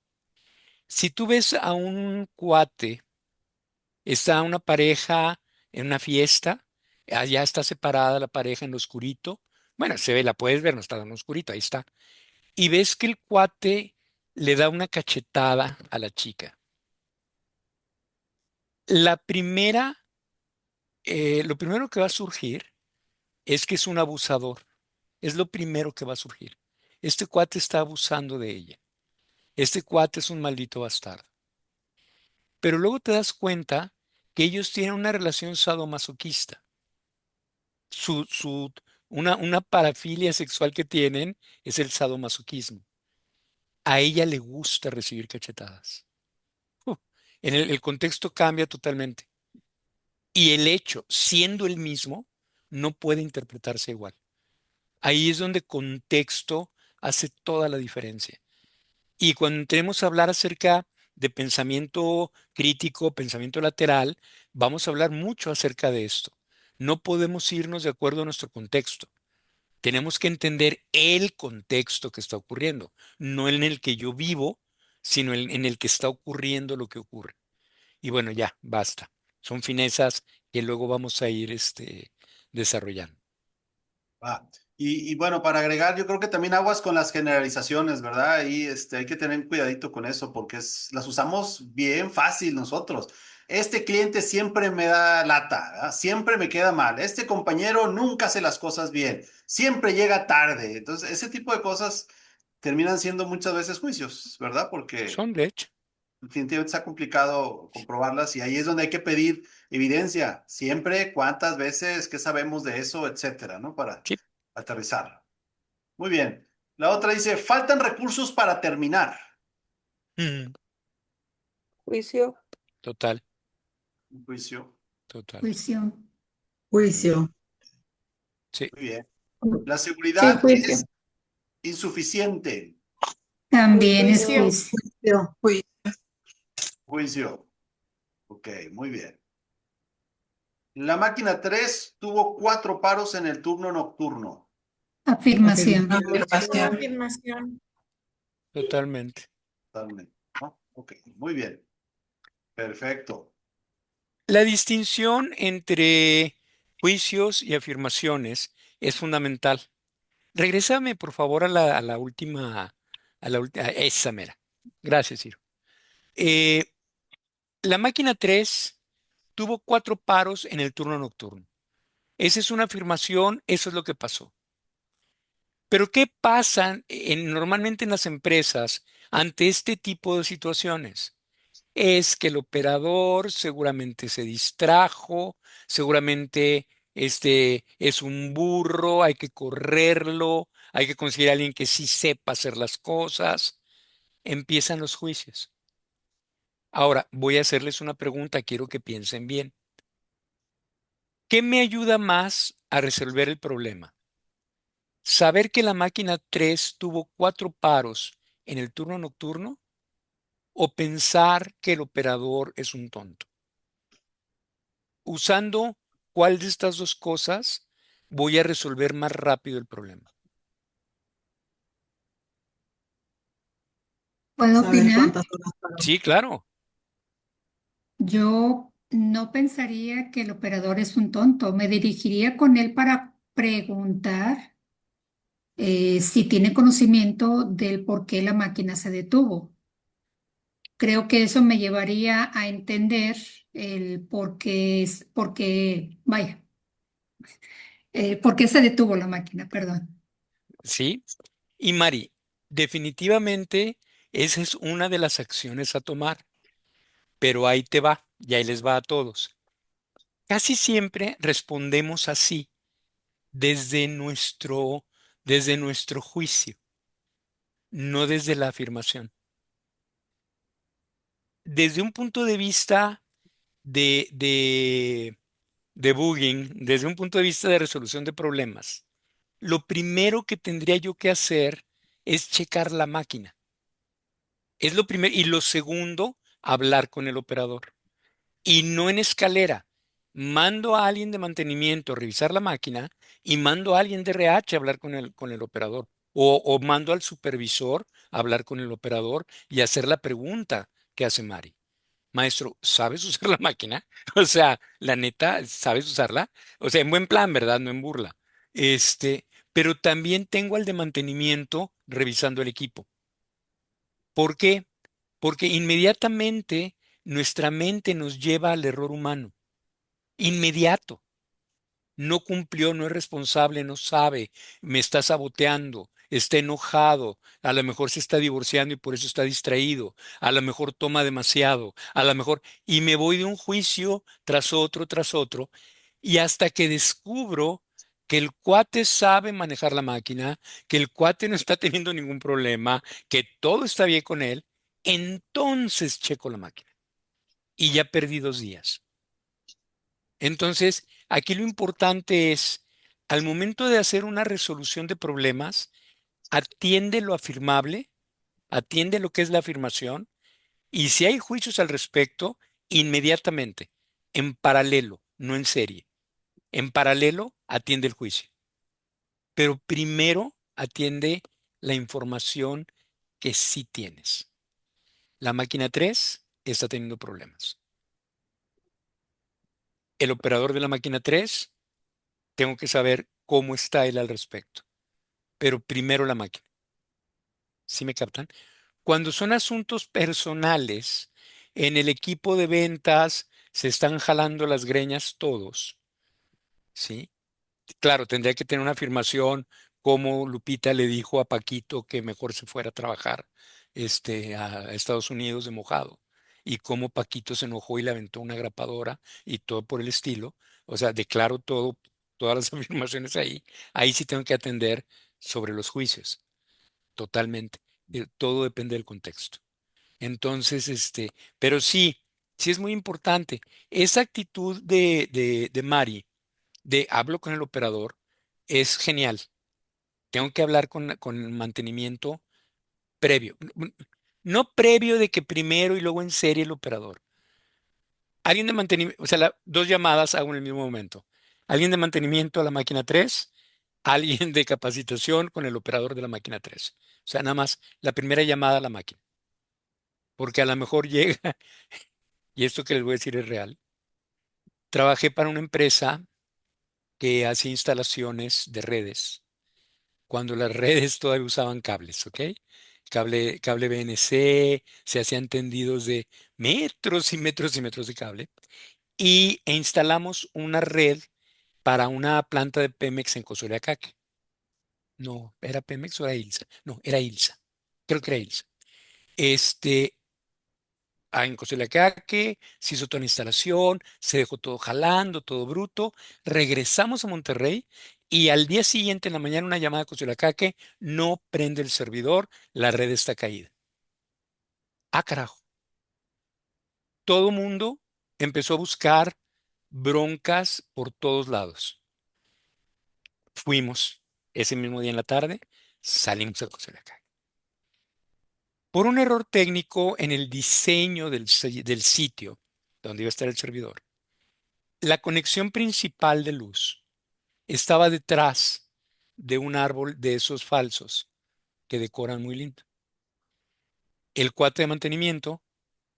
Si tú ves a un cuate, está una pareja en una fiesta, allá está separada la pareja en lo oscurito. Bueno, se ve, la puedes ver, no está en lo oscurito, ahí está. Y ves que el cuate le da una cachetada a la chica. La primera, lo primero que va a surgir es que es un abusador. Es lo primero que va a surgir. Este cuate está abusando de ella. Este cuate es un maldito bastardo. Pero luego te das cuenta que ellos tienen una relación sadomasoquista. Una parafilia sexual que tienen es el sadomasoquismo. A ella le gusta recibir cachetadas. Uh, el contexto cambia totalmente. Y el hecho, siendo el mismo, no puede interpretarse igual. Ahí es donde contexto hace toda la diferencia. Y cuando tenemos a hablar acerca de pensamiento crítico, pensamiento lateral, vamos a hablar mucho acerca de esto. No podemos irnos de acuerdo a nuestro contexto. Tenemos que entender el contexto que está ocurriendo, no en el que yo vivo, sino en el que está ocurriendo lo que ocurre. Y bueno, ya, basta. Son finezas que luego vamos a ir desarrollando. Va. Y bueno, para agregar, yo creo que también aguas con las generalizaciones, ¿verdad? Y hay que tener cuidadito con eso porque las usamos bien fácil nosotros. Este cliente siempre me da lata, ¿verdad? Siempre me queda mal. Este compañero nunca hace las cosas bien, siempre llega tarde. Entonces, ese tipo de cosas terminan siendo muchas veces juicios, ¿verdad? Porque Son, de hecho, definitivamente está complicado comprobarlas y ahí es donde hay que pedir evidencia. Siempre, cuántas veces, qué sabemos de eso, etcétera, ¿no? Para sí. aterrizar. Muy bien. La otra dice, faltan recursos para terminar. Mm, juicio. total, Un juicio. total. Juicio. Juicio. Sí, Muy bien. La Sí, seguridad juicio. es insuficiente. También es Juicio. juicio. Juicio. Juicio. Juicio. Ok, muy bien. La máquina 3 tuvo 4 paros en el turno nocturno. Afirmación. Afirmación. Afirmación. totalmente. Totalmente, ¿no? Ok, muy bien. Perfecto. La distinción entre juicios y afirmaciones es fundamental. Regrésame, por favor, a la última, a esa mera. Gracias, Ciro. Eh, la máquina 3 tuvo 4 paros en el turno nocturno. Esa es una afirmación, eso es lo que pasó. Pero ¿qué pasa normalmente en las empresas ante este tipo de situaciones? Es que el operador seguramente se distrajo, seguramente es un burro, hay que correrlo, hay que conseguir a alguien que sí sepa hacer las cosas. Empiezan los juicios. Ahora, voy a hacerles una pregunta, quiero que piensen bien. ¿Qué me ayuda más a resolver el problema? ¿Saber que la máquina 3 tuvo 4 paros en el turno nocturno o pensar que el operador es un tonto? Usando cuál de estas dos cosas voy a resolver más rápido el problema. ¿Puedo Saber opinar? cuántas horas para. Sí, claro. Yo no pensaría que el operador es un tonto. Me dirigiría con él para preguntar si tiene conocimiento del por qué la máquina se detuvo. Creo que eso me llevaría a entender el vaya, por qué se detuvo la máquina, perdón. Sí. Y Mari, definitivamente Esa es una de las acciones a tomar, pero ahí te va, y ahí les va a todos. Casi siempre respondemos así, desde desde nuestro juicio, no desde la afirmación. Desde un punto de vista de, de debugging, desde un punto de vista de resolución de problemas, lo primero que tendría yo que hacer es checar la máquina. Es lo primero. Y lo segundo, hablar con el operador. Y no en escalera. Mando a alguien de mantenimiento a revisar la máquina y mando a alguien de RH a hablar con el operador. O mando al supervisor a hablar con el operador y hacer la pregunta que hace Mari. Maestro, ¿sabes usar la máquina? O sea, la neta, ¿sabes usarla? O sea, en buen plan, ¿verdad? No en burla. Pero también tengo al de mantenimiento revisando el equipo. ¿Por qué? Porque inmediatamente nuestra mente nos lleva al error humano. Inmediato. No cumplió, no es responsable, no sabe, me está saboteando, está enojado, a lo mejor se está divorciando y por eso está distraído, a lo mejor toma demasiado, a lo mejor, y me voy de un juicio tras otro, y hasta que descubro que el cuate sabe manejar la máquina, que el cuate no está teniendo ningún problema, que todo está bien con él, entonces checo la máquina. Y ya perdí 2 días. Entonces, aquí lo importante es, al momento de hacer una resolución de problemas, atiende lo afirmable, atiende lo que es la afirmación, y si hay juicios al respecto, inmediatamente, en paralelo, no en serie, en paralelo, atiende el juicio. Pero primero atiende la información que sí tienes. La máquina 3 está teniendo problemas. El operador de la máquina 3, tengo que saber cómo está él al respecto. Pero primero la máquina. ¿Sí me captan? Cuando son asuntos personales, en el equipo de ventas se están jalando las greñas todos, ¿sí? Claro, tendría que tener una afirmación como Lupita le dijo a Paquito que mejor se fuera a trabajar a Estados Unidos de mojado y cómo Paquito se enojó y le aventó una grapadora y todo por el estilo. O sea, declaro todo, todas las afirmaciones ahí. Ahí sí tengo que atender sobre los juicios, totalmente. Todo depende del contexto. Entonces, pero sí, sí es muy importante. Esa actitud de Mari de hablo con el operador es genial. Tengo que hablar con el mantenimiento previo. No previo de que primero y luego en serie el operador. Alguien de mantenimiento, o sea, 2 llamadas hago en el mismo momento. Alguien de mantenimiento a la máquina 3, alguien de capacitación con el operador de la máquina 3. O sea, nada más la primera llamada a la máquina. Porque a lo mejor llega, y esto que les voy a decir es real. Trabajé para una empresa que hace instalaciones de redes cuando las redes todavía usaban cables, ¿ok? Cable BNC, se hacían tendidos de metros y metros y metros de cable e instalamos una red para una planta de Pemex en Cosoleacaque. No, ¿era Pemex o era ILSA? No, era ILSA. Creo que era ILSA. Este, en Cosoleacaque se hizo toda la instalación, se dejó todo jalando, todo bruto. Regresamos a Monterrey y al día siguiente, en la mañana, una llamada a Cosoleacaque, no prende el servidor, la red está caída. Ah, carajo. Todo mundo empezó a buscar broncas por todos lados. Fuimos ese mismo día en la tarde, salimos a Cosoleacaque. Por un error técnico en el diseño del sitio donde iba a estar el servidor, la conexión principal de luz estaba detrás de un árbol de esos falsos que decoran muy lindo. El cuate de mantenimiento,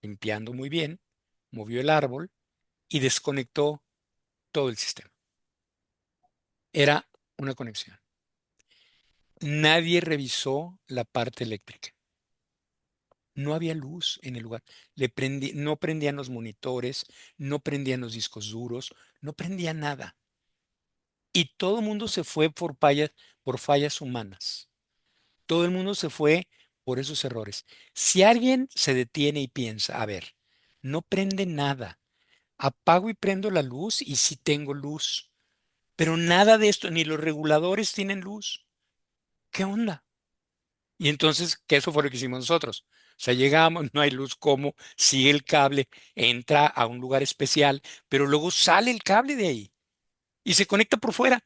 limpiando muy bien, movió el árbol y desconectó todo el sistema. Era una conexión. Nadie revisó la parte eléctrica. No había luz en el lugar. No prendían los monitores, no prendían los discos duros, no prendía nada. Y todo el mundo se fue por fallas humanas. Todo el mundo se fue por esos errores. Si alguien se detiene y piensa, a ver, no prende nada, apago y prendo la luz y sí tengo luz, pero nada de esto, ni los reguladores tienen luz. ¿Qué onda? Y entonces, que eso fue lo que hicimos nosotros. O sea, llegamos, no hay luz, ¿cómo? Sigue el cable, entra a un lugar especial, pero luego sale el cable de ahí y se conecta por fuera,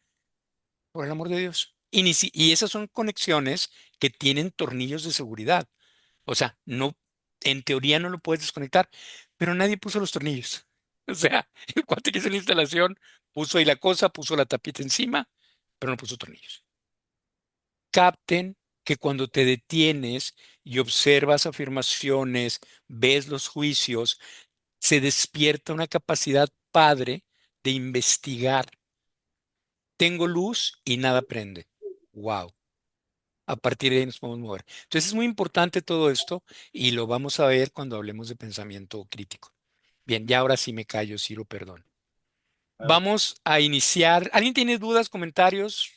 por el amor de Dios. Y esas son conexiones que tienen tornillos de seguridad. O sea, no, en teoría no lo puedes desconectar, pero nadie puso los tornillos. O sea, el cuate que hizo la instalación puso ahí la cosa, puso la tapita encima, pero no puso tornillos. Capten que cuando te detienes y observas afirmaciones, ves los juicios, se despierta una capacidad padre de investigar. Tengo luz y nada prende. Wow. A partir de ahí nos podemos mover. Entonces es muy importante todo esto y lo vamos a ver cuando hablemos de pensamiento crítico. Bien, ya ahora sí me callo, Ciro, perdón. Vamos a iniciar. ¿Alguien tiene dudas, comentarios,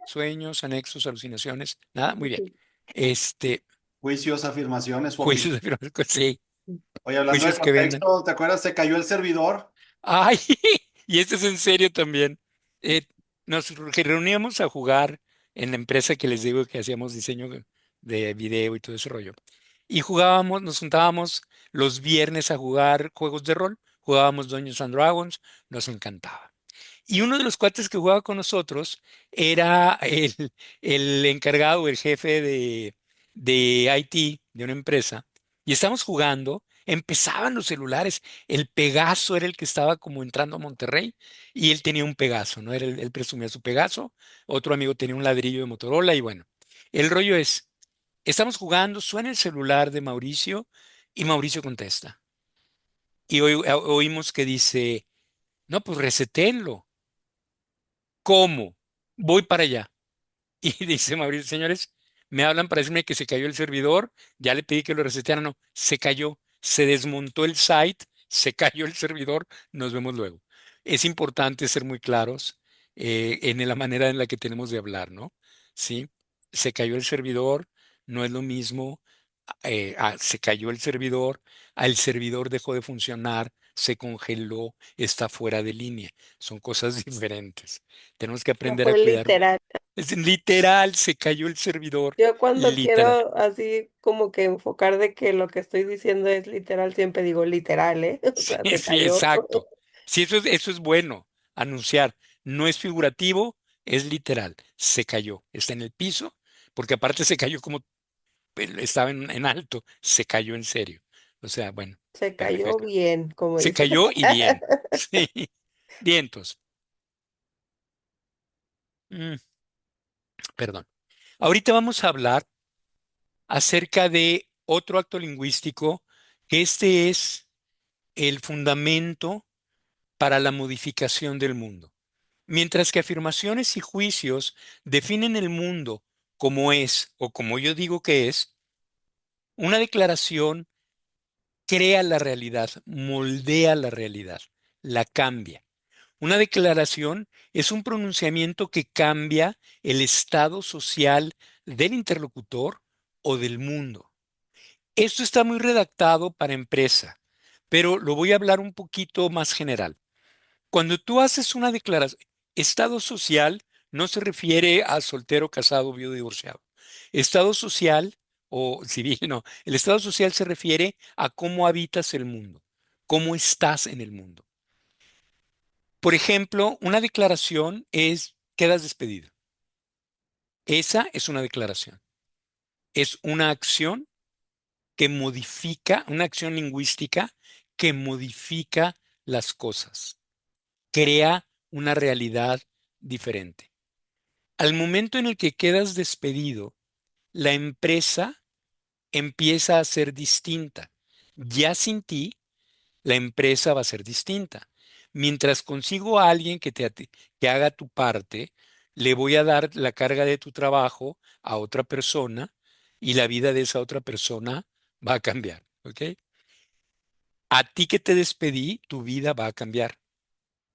sueños, anexos, alucinaciones? Nada, muy bien. Este, Juicios, afirmaciones o juicios, opiniones. sí, Oye, hablando de juicios que vendan. contexto, ¿te acuerdas? Se cayó el servidor. Ay, y este es en serio también. Eh, nos reuníamos a jugar en la empresa que les digo que hacíamos diseño de video y todo ese rollo. Y jugábamos, nos juntábamos los viernes a jugar juegos de rol, jugábamos Dungeons and Dragons, nos encantaba. Y uno de los cuates que jugaba con nosotros era el encargado, el jefe de IT de una empresa. Y estábamos jugando, empezaban los celulares. El Pegaso era el que estaba como entrando a Monterrey y él tenía un Pegaso, ¿no? Él presumía su Pegaso. Otro amigo tenía un ladrillo de Motorola y bueno, el rollo es, estamos jugando, suena el celular de Mauricio y Mauricio contesta. Y oímos que dice, no, pues reseténlo. ¿Cómo? Voy para allá. Y dice Mauricio, señores, me hablan para decirme que se cayó el servidor, ya le pedí que lo resetearan, no, se cayó, se desmontó el site, se cayó el servidor, nos vemos luego. Es importante ser muy claros en la manera en la que tenemos de hablar, ¿no? Sí, se cayó el servidor, no es lo mismo, se cayó el servidor, el servidor dejó de funcionar, se congeló, está fuera de línea, son cosas diferentes. Tenemos que No aprender a fue cuidar. literal. Es literal, se cayó el servidor. Yo cuando Literal. quiero así como que enfocar de que lo que estoy diciendo es literal, siempre digo literal, ¿eh? O Sí, sea, se sí, cayó. exacto. Sí, eso es bueno, anunciar. No es figurativo, es literal. Se cayó. Está en el piso, porque aparte se cayó como estaba en alto. Se cayó en serio. O sea, bueno, Se cayó perfecto. bien, como Se dice. cayó y bien. Sí. Vientos. Mm, perdón. Ahorita vamos a hablar acerca de otro acto lingüístico, que este es el fundamento para la modificación del mundo. Mientras que afirmaciones y juicios definen el mundo como es o como yo digo que es, una declaración crea la realidad, moldea la realidad, la cambia. Una declaración es un pronunciamiento que cambia el estado social del interlocutor o del mundo. Esto está muy redactado para empresa, pero lo voy a hablar un poquito más general. Cuando tú haces una declaración, estado social no se refiere a soltero, casado, viudo, divorciado. Estado social o civil, no. El estado social se refiere a cómo habitas el mundo, cómo estás en el mundo. Por ejemplo, una declaración es quedas despedido. Esa es una declaración. Es una acción que modifica, una acción lingüística que modifica las cosas, crea una realidad diferente. Al momento en el que quedas despedido, la empresa empieza a ser distinta. Ya sin ti, la empresa va a ser distinta. Mientras consigo a alguien que haga tu parte, le voy a dar la carga de tu trabajo a otra persona y la vida de esa otra persona va a cambiar. ¿Ok? A ti que te despedí, tu vida va a cambiar.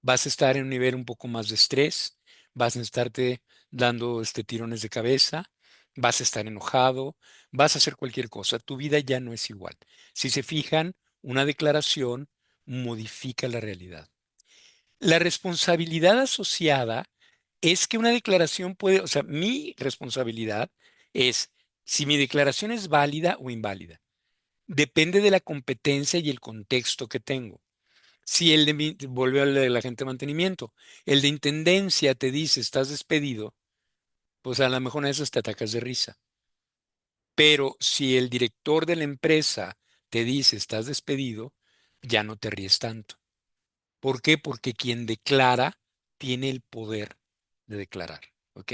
Vas a estar en un nivel un poco más de estrés, vas a estarte dando tirones de cabeza, vas a estar enojado, vas a hacer cualquier cosa. Tu vida ya no es igual. Si se fijan, una declaración modifica la realidad. La responsabilidad asociada es que una declaración puede, o sea, mi responsabilidad es si mi declaración es válida o inválida. Depende de la competencia y el contexto que tengo. Si el de volvió al de la gente de mantenimiento, el de intendencia te dice estás despedido, pues a lo mejor a esas te atacas de risa. Pero si el director de la empresa te dice estás despedido, ya no te ríes tanto. ¿Por qué? Porque quien declara tiene el poder de declarar. ¿Ok?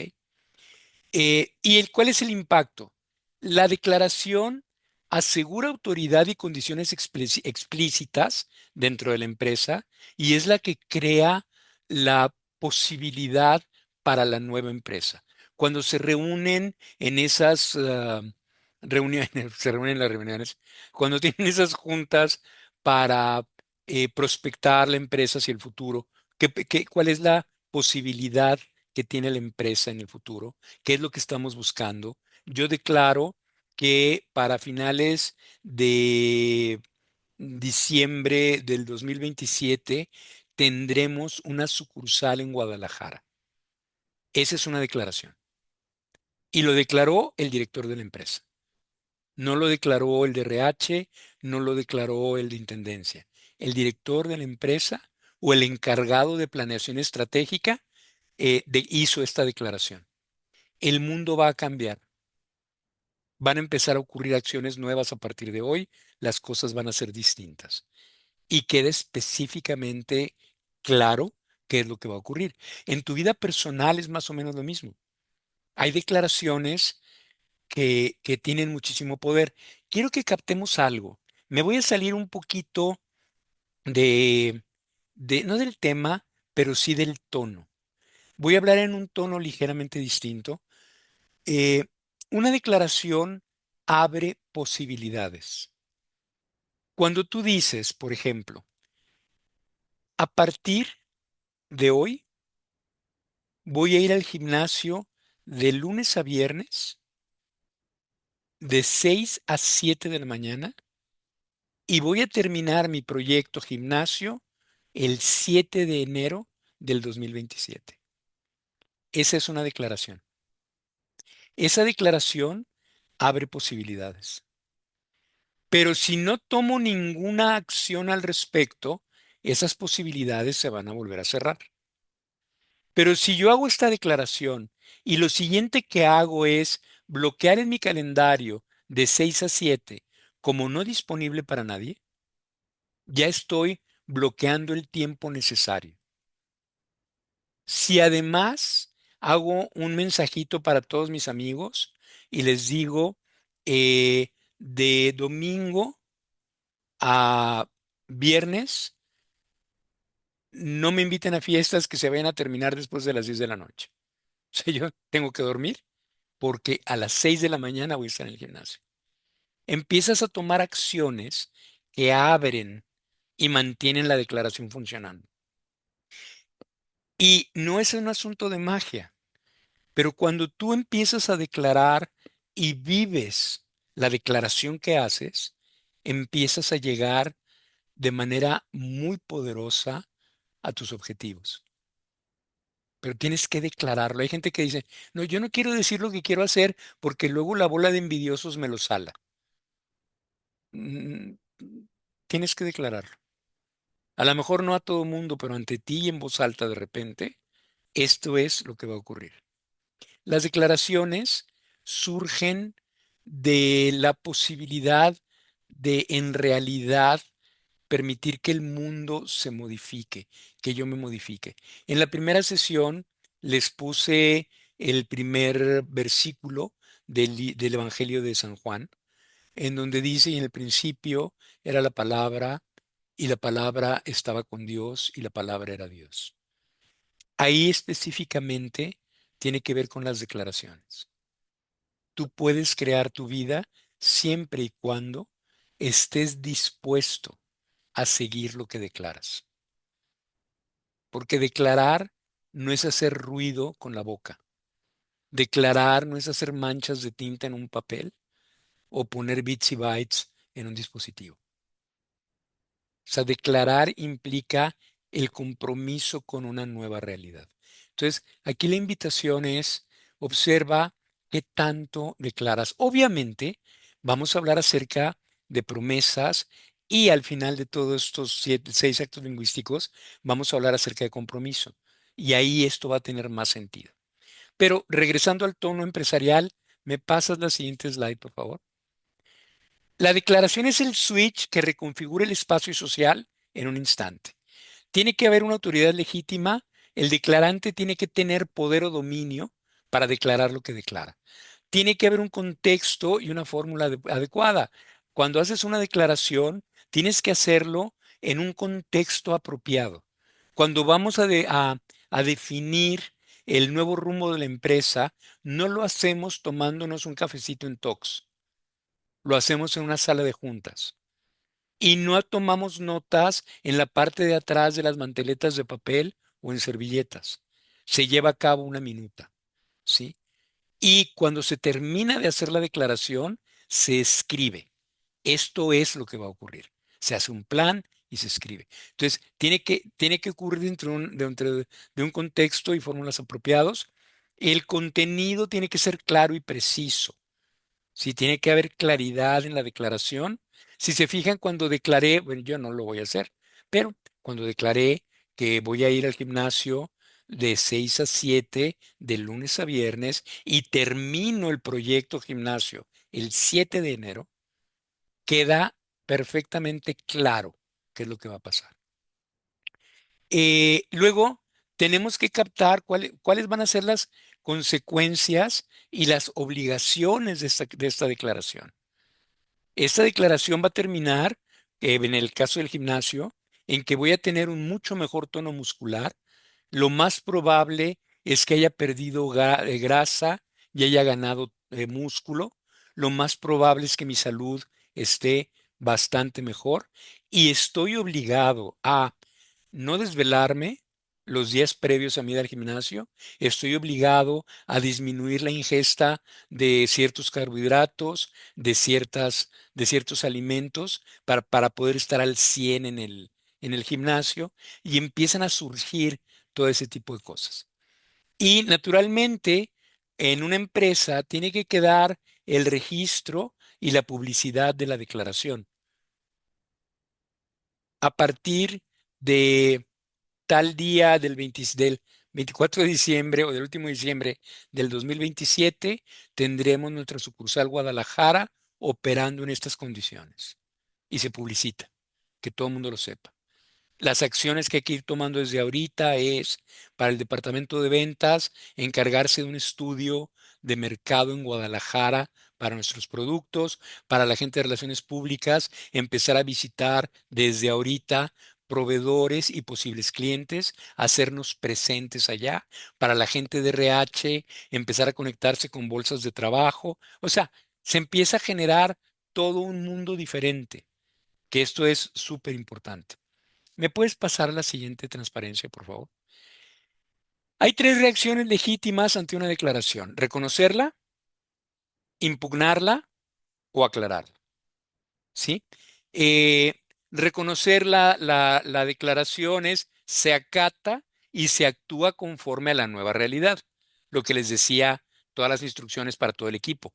¿Cuál es el impacto? La declaración asegura autoridad y condiciones explícitas dentro de la empresa y es la que crea la posibilidad para la nueva empresa. Cuando se reúnen en esas reuniones, se reúnen en las reuniones, cuando tienen esas juntas para prospectar la empresa hacia el futuro, ¿cuál es la posibilidad que tiene la empresa en el futuro? ¿Qué es lo que estamos buscando? Yo declaro que para finales de diciembre del 2027 tendremos una sucursal en Guadalajara. Esa es una declaración. Y lo declaró el director de la empresa. No lo declaró el de RH, no lo declaró el de Intendencia. El director de la empresa o el encargado de planeación estratégica hizo esta declaración. El mundo va a cambiar. Van a empezar a ocurrir acciones nuevas a partir de hoy, las cosas van a ser distintas. Y queda específicamente claro qué es lo que va a ocurrir. En tu vida personal es más o menos lo mismo. Hay declaraciones que tienen muchísimo poder. Quiero que captemos algo. Me voy a salir un poquito de, no del tema, pero sí del tono. Voy a hablar en un tono ligeramente distinto. Eh, una declaración abre posibilidades. Cuando tú dices, por ejemplo, a partir de hoy voy a ir al gimnasio de lunes a viernes de 6 a 7 de la mañana y voy a terminar mi proyecto gimnasio el 7 de enero del 2027. Esa es una declaración. Esa declaración abre posibilidades. Pero si no tomo ninguna acción al respecto, esas posibilidades se van a volver a cerrar. Pero si yo hago esta declaración y lo siguiente que hago es bloquear en mi calendario de 6 a 7 como no disponible para nadie, ya estoy bloqueando el tiempo necesario. Si además hago un mensajito para todos mis amigos y les digo de domingo a viernes, no me inviten a fiestas que se vayan a terminar después de las 10 de la noche. O sea, yo tengo que dormir porque a las 6 de la mañana voy a estar en el gimnasio. Empiezas a tomar acciones que abren y mantienen la declaración funcionando. Y no es un asunto de magia, pero cuando tú empiezas a declarar y vives la declaración que haces, empiezas a llegar de manera muy poderosa a tus objetivos. Pero tienes que declararlo. Hay gente que dice, no, yo no quiero decir lo que quiero hacer porque luego la bola de envidiosos me lo sala. Mm, Tienes que declararlo. A lo mejor no a todo mundo, pero ante ti y en voz alta de repente, esto es lo que va a ocurrir. Las declaraciones surgen de la posibilidad de en realidad permitir que el mundo se modifique, que yo me modifique. En la primera sesión les puse el primer versículo del Evangelio de San Juan, en donde dice, y en el principio era la palabra, y la palabra estaba con Dios, y la palabra era Dios. Ahí específicamente tiene que ver con las declaraciones. Tú puedes crear tu vida siempre y cuando estés dispuesto a seguir lo que declaras. Porque declarar no es hacer ruido con la boca. Declarar no es hacer manchas de tinta en un papel o poner bits y bytes en un dispositivo. O sea, declarar implica el compromiso con una nueva realidad. Entonces, aquí la invitación es, observa qué tanto declaras. Obviamente, vamos a hablar acerca de promesas y al final de todos estos 6 actos lingüísticos, vamos a hablar acerca de compromiso. Y ahí esto va a tener más sentido. Pero regresando al tono empresarial, ¿me pasas la siguiente slide, por favor? La declaración es el switch que reconfigura el espacio social en un instante. Tiene que haber una autoridad legítima, el declarante tiene que tener poder o dominio para declarar lo que declara. Tiene que haber un contexto y una fórmula adecuada. Cuando haces una declaración, tienes que hacerlo en un contexto apropiado. Cuando vamos a definir el nuevo rumbo de la empresa, no lo hacemos tomándonos un cafecito en Tox, lo hacemos en una sala de juntas. Y no tomamos notas en la parte de atrás de las manteletas de papel o en servilletas. Se lleva a cabo una minuta, ¿sí? Y cuando se termina de hacer la declaración, se escribe. Esto es lo que va a ocurrir. Se hace un plan y se escribe. Entonces, tiene que ocurrir dentro de un contexto y fórmulas apropiados. El contenido tiene que ser claro y preciso. Sí, tiene que haber claridad en la declaración. Si se fijan, cuando declaré, bueno, yo no lo voy a hacer, pero cuando declaré que voy a ir al gimnasio de 6 a 7 de lunes a viernes y termino el proyecto gimnasio el 7 de enero, queda perfectamente claro qué es lo que va a pasar. Luego, tenemos que captar cuáles van a ser las consecuencias y las obligaciones de esta declaración. Esta declaración va a terminar, en el caso del gimnasio, en que voy a tener un mucho mejor tono muscular. Lo más probable es que haya perdido grasa y haya ganado músculo. Lo más probable es que mi salud esté bastante mejor y estoy obligado a no desvelarme los días previos a mi ida al gimnasio. Estoy obligado a disminuir la ingesta de ciertos carbohidratos, de ciertos alimentos para poder estar al 100 en el gimnasio y empiezan a surgir todo ese tipo de cosas. Y naturalmente, en una empresa tiene que quedar el registro y la publicidad de la declaración. A partir de tal día del 24 de diciembre o del último diciembre del 2027, tendremos nuestra sucursal Guadalajara operando en estas condiciones. Y se publicita, que todo el mundo lo sepa. Las acciones que hay que ir tomando desde ahorita es para el departamento de ventas encargarse de un estudio de mercado en Guadalajara para nuestros productos, para la gente de relaciones públicas empezar a visitar desde ahorita proveedores y posibles clientes, hacernos presentes allá, para la gente de RH empezar a conectarse con bolsas de trabajo, o sea, se empieza a generar todo un mundo diferente, que esto es súper importante. ¿Me puedes pasar la siguiente transparencia, por favor? Hay 3 reacciones legítimas ante una declaración: reconocerla, impugnarla o aclararla. ¿Sí? Eh, Reconocer la declaración es se acata y se actúa conforme a la nueva realidad, lo que les decía, todas las instrucciones para todo el equipo.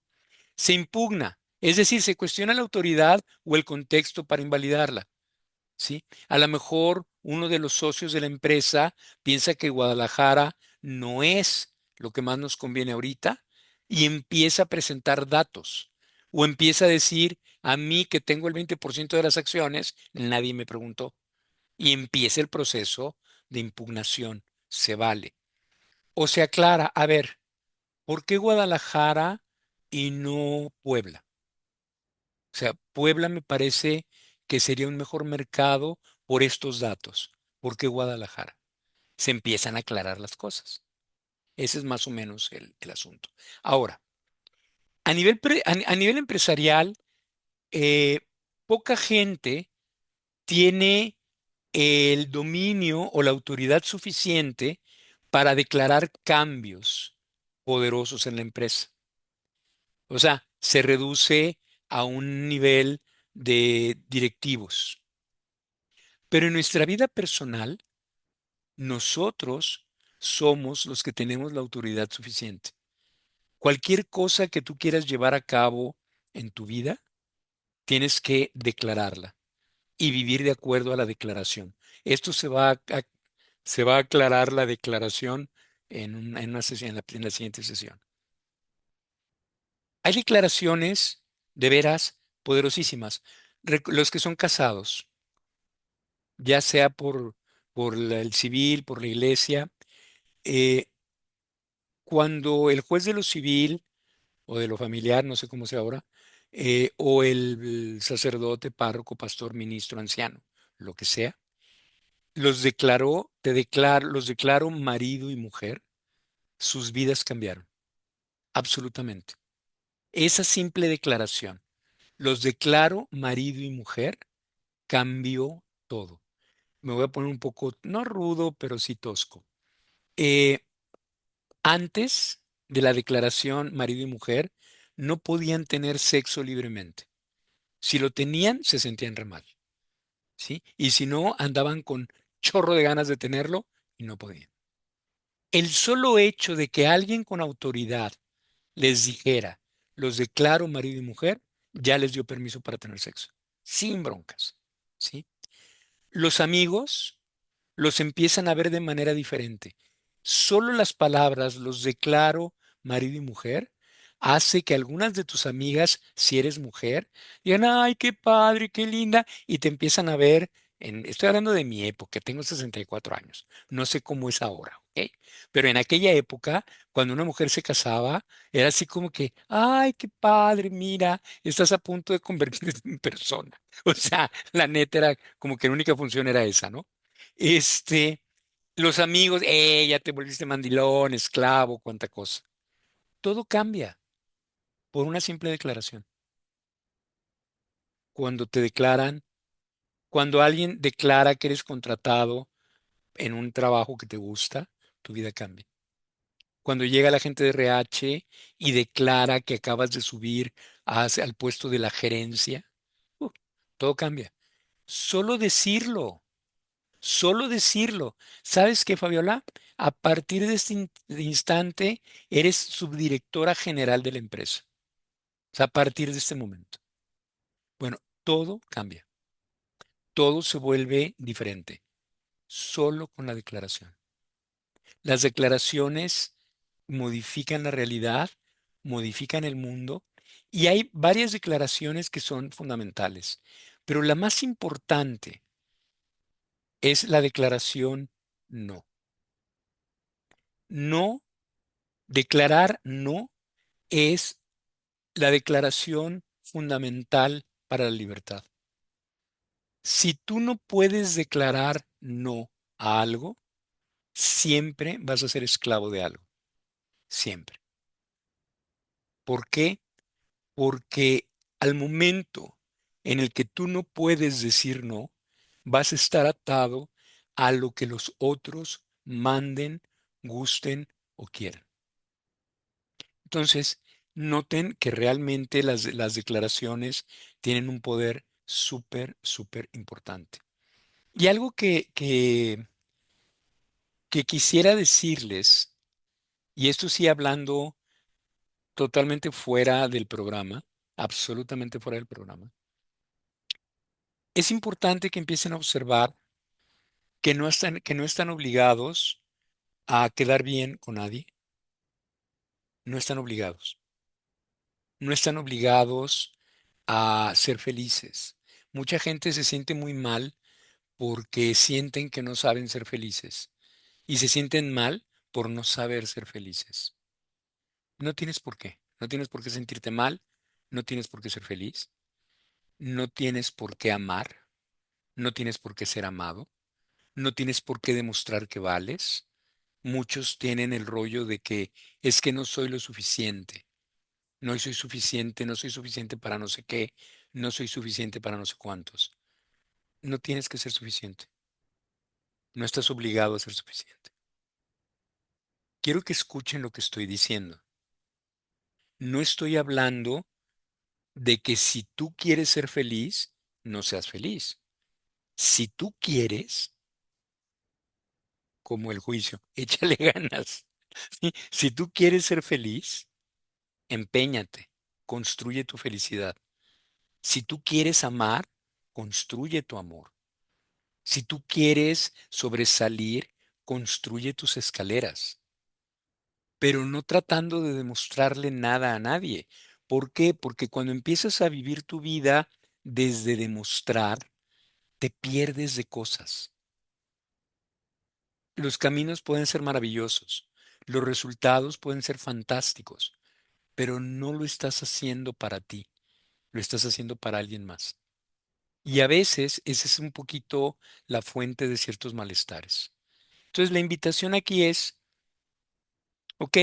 Se impugna, es decir, se cuestiona la autoridad o el contexto para invalidarla. ¿Sí? A lo mejor uno de los socios de la empresa piensa que Guadalajara no es lo que más nos conviene ahorita y empieza a presentar datos o empieza a decir: a mí, que tengo el 20% de las acciones, nadie me preguntó. Y empieza el proceso de impugnación. Se vale. O se aclara: a ver, ¿por qué Guadalajara y no Puebla? O sea, Puebla me parece que sería un mejor mercado por estos datos. ¿Por qué Guadalajara? Se empiezan a aclarar las cosas. Ese es más o menos el asunto. Ahora, a nivel empresarial, eh, poca gente tiene el dominio o la autoridad suficiente para declarar cambios poderosos en la empresa. O sea, se reduce a un nivel de directivos. Pero en nuestra vida personal, nosotros somos los que tenemos la autoridad suficiente. Cualquier cosa que tú quieras llevar a cabo en tu vida, tienes que declararla y vivir de acuerdo a la declaración. Esto se va a aclarar la declaración en una sesión, en la siguiente sesión. Hay declaraciones de veras poderosísimas. Los que son casados, ya sea por el civil, por la iglesia, eh, cuando el juez de lo civil o de lo familiar, no sé cómo sea ahora, o el sacerdote, párroco, pastor, ministro, anciano, lo que sea, los declaró marido y mujer, sus vidas cambiaron, absolutamente. Esa simple declaración, los declaro marido y mujer, cambió todo. Me voy a poner un poco, no rudo, pero sí tosco. Eh, Antes de la declaración marido y mujer, no podían tener sexo libremente. Si lo tenían, se sentían re mal, ¿sí? Y si no, andaban con chorro de ganas de tenerlo y no podían. El solo hecho de que alguien con autoridad les dijera, los declaro marido y mujer, ya les dio permiso para tener sexo, sin broncas, ¿sí? Los amigos los empiezan a ver de manera diferente. Solo las palabras, los declaro marido y mujer, hace que algunas de tus amigas, si eres mujer, digan, ay, qué padre, qué linda, y te empiezan a ver, estoy hablando de mi época, tengo 64 años, no sé cómo es ahora, ¿ok? Pero en aquella época, cuando una mujer se casaba, era así como que, ay, qué padre, mira, estás a punto de convertirte en persona. O sea, la neta era como que la única función era esa, ¿no? Este, los amigos, ya te volviste mandilón, esclavo, cuánta cosa. Todo cambia por una simple declaración. Cuando te declaran, cuando alguien declara que eres contratado en un trabajo que te gusta, tu vida cambia. Cuando llega la gente de RH y declara que acabas de subir al puesto de la gerencia, uh, todo cambia. Solo decirlo. Solo decirlo. ¿Sabes qué, Fabiola? A partir de este instante, eres subdirectora general de la empresa. O sea, a partir de este momento. Bueno, todo cambia. Todo se vuelve diferente. Solo con la declaración. Las declaraciones modifican la realidad, modifican el mundo, y hay varias declaraciones que son fundamentales. Pero la más importante es la declaración no. No. Declarar no es la declaración fundamental para la libertad. Si tú no puedes declarar no a algo, siempre vas a ser esclavo de algo. Siempre. ¿Por qué? Porque al momento en el que tú no puedes decir no, vas a estar atado a lo que los otros manden, gusten o quieran. Entonces, noten que realmente las declaraciones tienen un poder súper, súper importante. Y algo que quisiera decirles, y esto sí hablando totalmente fuera del programa, absolutamente fuera del programa, es importante que empiecen a observar que no están obligados a quedar bien con nadie, no están obligados, no están obligados a ser felices. Mucha gente se siente muy mal porque sienten que no saben ser felices y se sienten mal por no saber ser felices. No tienes por qué, no tienes por qué sentirte mal, no tienes por qué ser feliz, no tienes por qué amar, no tienes por qué ser amado, no tienes por qué demostrar que vales. Muchos tienen el rollo de que es que no soy lo suficiente, no soy suficiente, no soy suficiente para no sé qué, no soy suficiente para no sé cuántos. No tienes que ser suficiente, no estás obligado a ser suficiente. quiero que escuchen lo que estoy diciendo. No estoy hablando de que si tú quieres ser feliz, no seas feliz. Si tú quieres, como el juicio, échale ganas. ¿Sí? Si tú quieres ser feliz, empeñate, construye tu felicidad. Si tú quieres amar, construye tu amor. Si tú quieres sobresalir, construye tus escaleras, pero no tratando de demostrarle nada a nadie. ¿Por qué? Porque cuando empiezas a vivir tu vida desde demostrar, te pierdes de cosas. Los caminos pueden ser maravillosos, los resultados pueden ser fantásticos, pero no lo estás haciendo para ti, lo estás haciendo para alguien más. Y a veces ese es un poquito la fuente de ciertos malestares. Entonces la invitación aquí es, ok,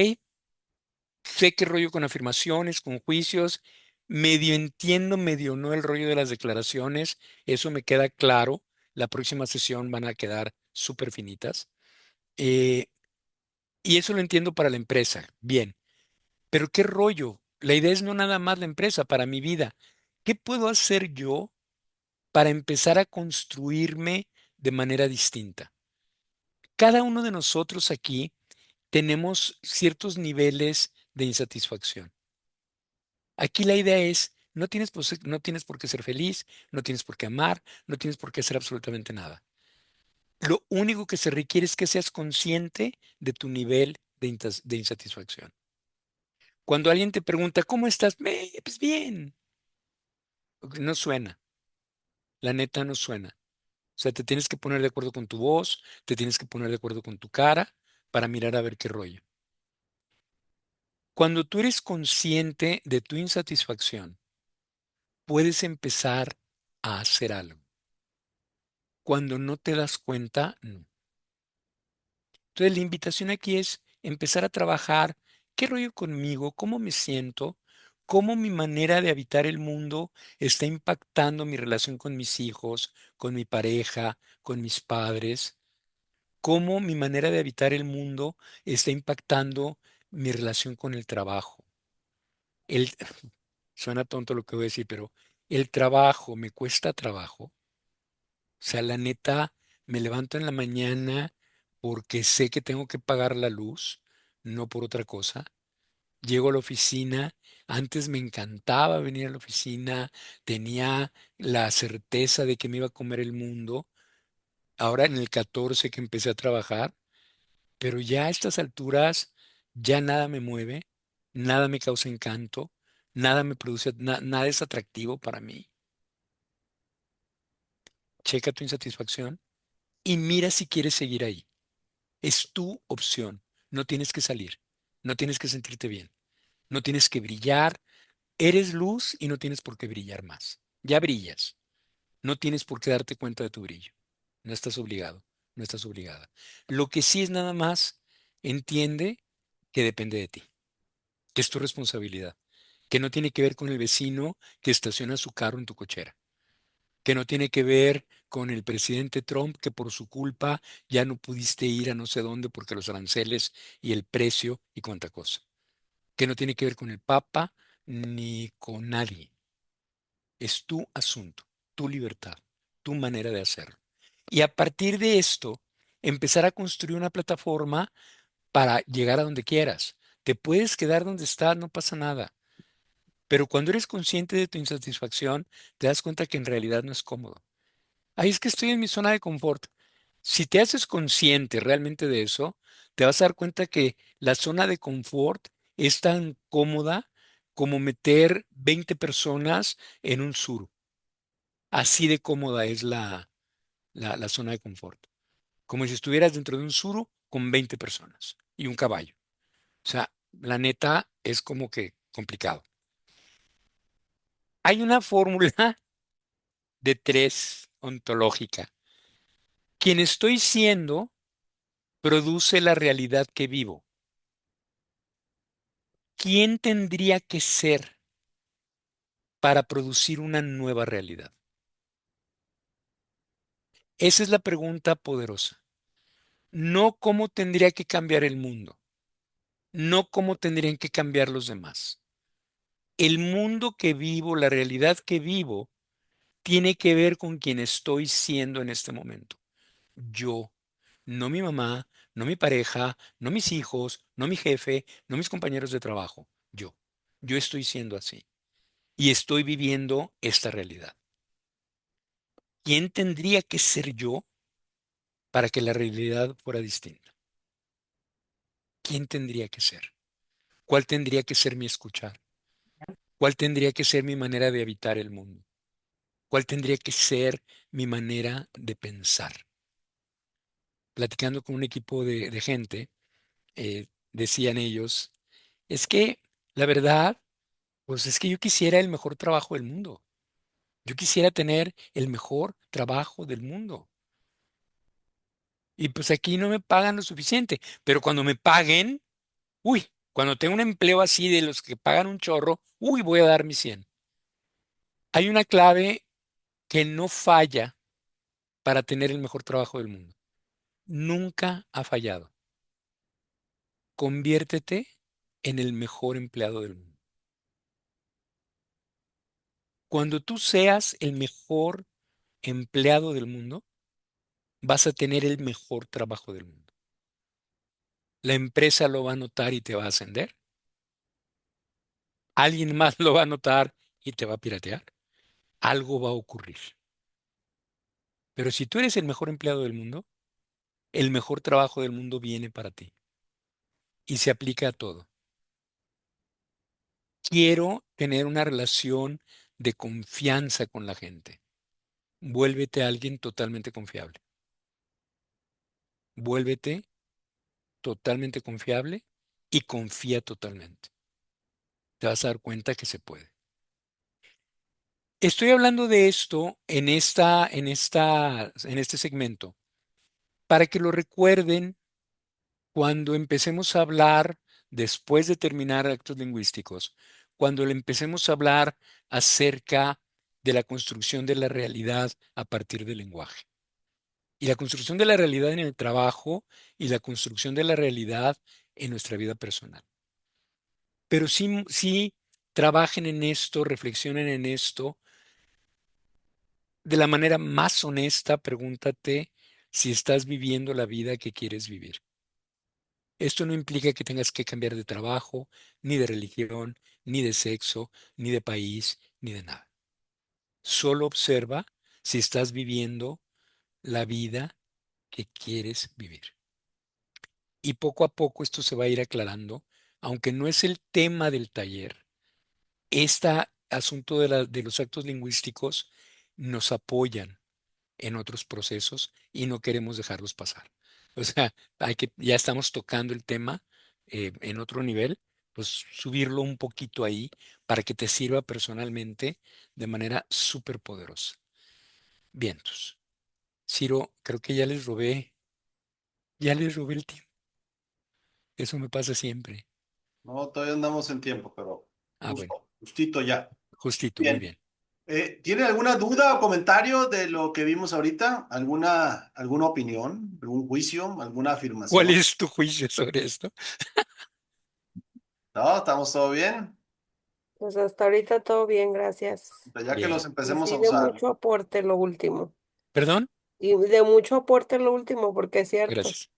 sé qué rollo con afirmaciones, con juicios, medio entiendo, medio no el rollo de las declaraciones, eso me queda claro, la próxima sesión van a quedar súper finitas. Eh, y eso lo entiendo para la empresa, bien, pero ¿qué rollo? La idea es no nada más la empresa, para mi vida. ¿Qué puedo hacer yo para empezar a construirme de manera distinta? Cada uno de nosotros aquí tenemos ciertos niveles de insatisfacción. Aquí la idea es, no tienes por qué ser feliz, no tienes por qué amar, no tienes por qué hacer absolutamente nada. Lo único que se requiere es que seas consciente de tu nivel de insatisfacción. Cuando alguien te pregunta, ¿cómo estás? Pues bien. No suena, la neta no suena. O sea, te tienes que poner de acuerdo con tu voz, te tienes que poner de acuerdo con tu cara para mirar a ver qué rollo. Cuando tú eres consciente de tu insatisfacción, puedes empezar a hacer algo. Cuando no te das cuenta, no. Entonces, la invitación aquí es empezar a trabajar qué rollo conmigo, cómo me siento, cómo mi manera de habitar el mundo está impactando mi relación con mis hijos, con mi pareja, con mis padres, cómo mi manera de habitar el mundo está impactando mi relación con el trabajo. El, suena tonto lo que voy a decir, pero el trabajo me cuesta trabajo. O sea, la neta, me levanto en la mañana porque sé que tengo que pagar la luz, no por otra cosa. Llego a la oficina, antes me encantaba venir a la oficina, tenía la certeza de que me iba a comer el mundo. Ahora en el 14 que empecé a trabajar, pero ya a estas alturas ya nada me mueve, nada me causa encanto, nada me produce, nada es atractivo para mí. Checa tu insatisfacción y mira si quieres seguir ahí. Es tu opción. No tienes que salir. No tienes que sentirte bien. No tienes que brillar. Eres luz y no tienes por qué brillar más. Ya brillas. No tienes por qué darte cuenta de tu brillo. No estás obligado. No estás obligada. Lo que sí es nada más, entiende que depende de ti, que es tu responsabilidad, que no tiene que ver con el vecino que estaciona su carro en tu cochera, que no tiene que ver con el presidente Trump, que por su culpa ya no pudiste ir a no sé dónde porque los aranceles y el precio y cuánta cosa, que no tiene que ver con el Papa ni con nadie. Es tu asunto, tu libertad, tu manera de hacerlo. Y a partir de esto, empezar a construir una plataforma para llegar a donde quieras. Te puedes quedar donde estás, no pasa nada. Pero cuando eres consciente de tu insatisfacción, te das cuenta que en realidad no es cómodo. Ahí es que estoy en mi zona de confort. Si te haces consciente realmente de eso, te vas a dar cuenta que la zona de confort es tan cómoda como meter 20 personas en un suru. Así de cómoda es la zona de confort. Como si estuvieras dentro de un suru con 20 personas y un caballo. O sea, la neta es como que complicado. Hay una fórmula de tres ontológica. Quien estoy siendo produce la realidad que vivo. ¿Quién tendría que ser para producir una nueva realidad? Esa es la pregunta poderosa. No cómo tendría que cambiar el mundo. no cómo tendrían que cambiar los demás. El mundo que vivo, la realidad que vivo, tiene que ver con quien estoy siendo en este momento. Yo, no mi mamá, no mi pareja, no mis hijos, no mi jefe, no mis compañeros de trabajo. Yo. Yo estoy siendo así y estoy viviendo esta realidad. ¿Quién tendría que ser yo para que la realidad fuera distinta? ¿Quién tendría que ser? ¿Cuál tendría que ser mi escuchar? ¿Cuál tendría que ser mi manera de habitar el mundo? ¿Cuál tendría que ser mi manera de pensar? Platicando con un equipo de gente, decían ellos, es que la verdad, pues es que yo quisiera el mejor trabajo del mundo. Yo quisiera tener el mejor trabajo del mundo. Y pues aquí no me pagan lo suficiente, pero cuando me paguen, uy, cuando tengo un empleo así de los que pagan un chorro, uy, voy a dar mi 100. Hay una clave que no falla para tener el mejor trabajo del mundo. Nunca ha fallado. Conviértete en el mejor empleado del mundo. Cuando tú seas el mejor empleado del mundo, vas a tener el mejor trabajo del mundo. La empresa lo va a notar y te va a ascender. Alguien más lo va a notar y te va a piratear. Algo va a ocurrir. Pero si tú eres el mejor empleado del mundo, el mejor trabajo del mundo viene para ti y se aplica a todo. Quiero tener una relación de confianza con la gente. Vuélvete alguien totalmente confiable. Vuélvete totalmente confiable y confía totalmente. Te vas a dar cuenta que se puede. Estoy hablando de esto en este segmento para que lo recuerden cuando empecemos a hablar, después de terminar actos lingüísticos, cuando le empecemos a hablar acerca de la construcción de la realidad a partir del lenguaje. Y la construcción de la realidad en el trabajo y la construcción de la realidad en nuestra vida personal. Pero sí trabajen en esto, reflexionen en esto. De la manera más honesta, pregúntate si estás viviendo la vida que quieres vivir. Esto no implica que tengas que cambiar de trabajo, ni de religión, ni de sexo, ni de país, ni de nada. Solo observa si estás viviendo la vida que quieres vivir. Y poco a poco esto se va a ir aclarando, aunque no es el tema del taller. Este asunto de los actos lingüísticos nos apoyan en otros procesos y no queremos dejarlos pasar. O sea, ya estamos tocando el tema en otro nivel, pues subirlo un poquito ahí para que te sirva personalmente de manera súper poderosa. Vientos. Ciro, creo que ya les robé el tiempo. Eso me pasa siempre. No, todavía andamos en tiempo, pero Ah, bueno, justito ya. justito, muy Bien. bien. ¿Tiene alguna duda o comentario de lo que vimos ahorita? ¿Alguna opinión? ¿Algún juicio? ¿Alguna ¿Cuál afirmación? es tu juicio sobre esto? No, estamos todo bien. Pues hasta ahorita todo bien, gracias. Pues ya que los Bien. Y empecemos a sí, de usar. mucho aporte lo último. ¿Perdón? Y de mucho aporte lo último, porque es cierto, Gracias.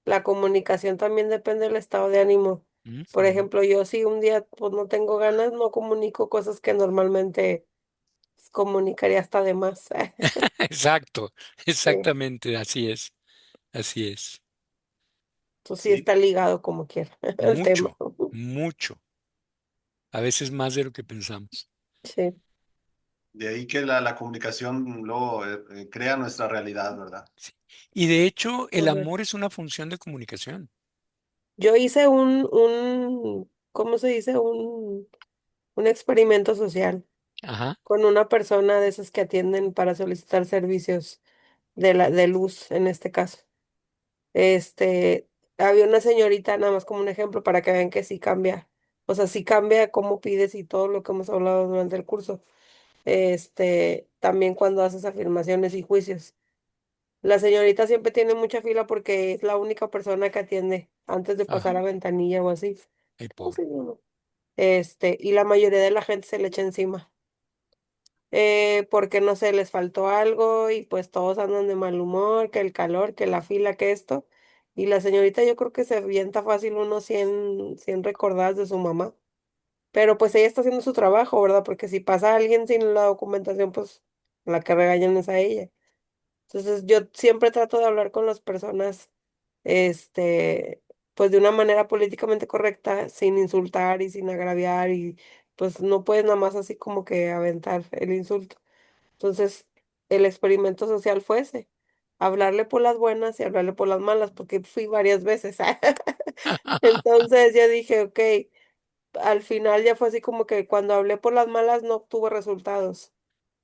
la comunicación también depende del estado de ánimo. Por Ujú. ejemplo, yo si un día pues no tengo ganas, no comunico cosas que normalmente comunicaría hasta de más. Exacto, Sí, exactamente, así es, así es. eso sí Sí, está ligado como quiera el tema. Mucho, mucho, a veces más de lo que pensamos. Sí, de ahí que la comunicación luego crea nuestra realidad, ¿verdad? Sí. Y de hecho, el correcto. amor es una función de comunicación. Yo hice ¿cómo se dice? Un experimento social Ajá, con una persona de esas que atienden para solicitar servicios de luz en este caso. Este, había una señorita, nada más como un ejemplo, para que vean que sí cambia. O sea, sí cambia cómo pides y todo lo que hemos hablado durante el curso. También cuando haces afirmaciones y juicios. La señorita siempre tiene mucha fila porque es la única persona que atiende. antes de pasar Ajá. a ventanilla o así. Ay, No pobre. sé, no. Y la mayoría de la gente se le echa encima. Porque no sé, les faltó algo y pues todos andan de mal humor, que el calor, que la fila, que esto. Y la señorita yo creo que se avienta fácil unos 100 recordadas de su mamá. Pero pues ella está haciendo su trabajo, ¿verdad? Porque si pasa alguien sin la documentación, pues la que regañan es a ella. Entonces yo siempre trato de hablar con las personas, este, pues de una manera políticamente correcta, sin insultar y sin agraviar y pues no puedes nada más así como que aventar el insulto. Entonces el experimento social fue ese, hablarle por las buenas y hablarle por las malas, porque fui varias veces. Entonces yo dije, ok, al final ya fue así como que cuando hablé por las malas no obtuve resultados,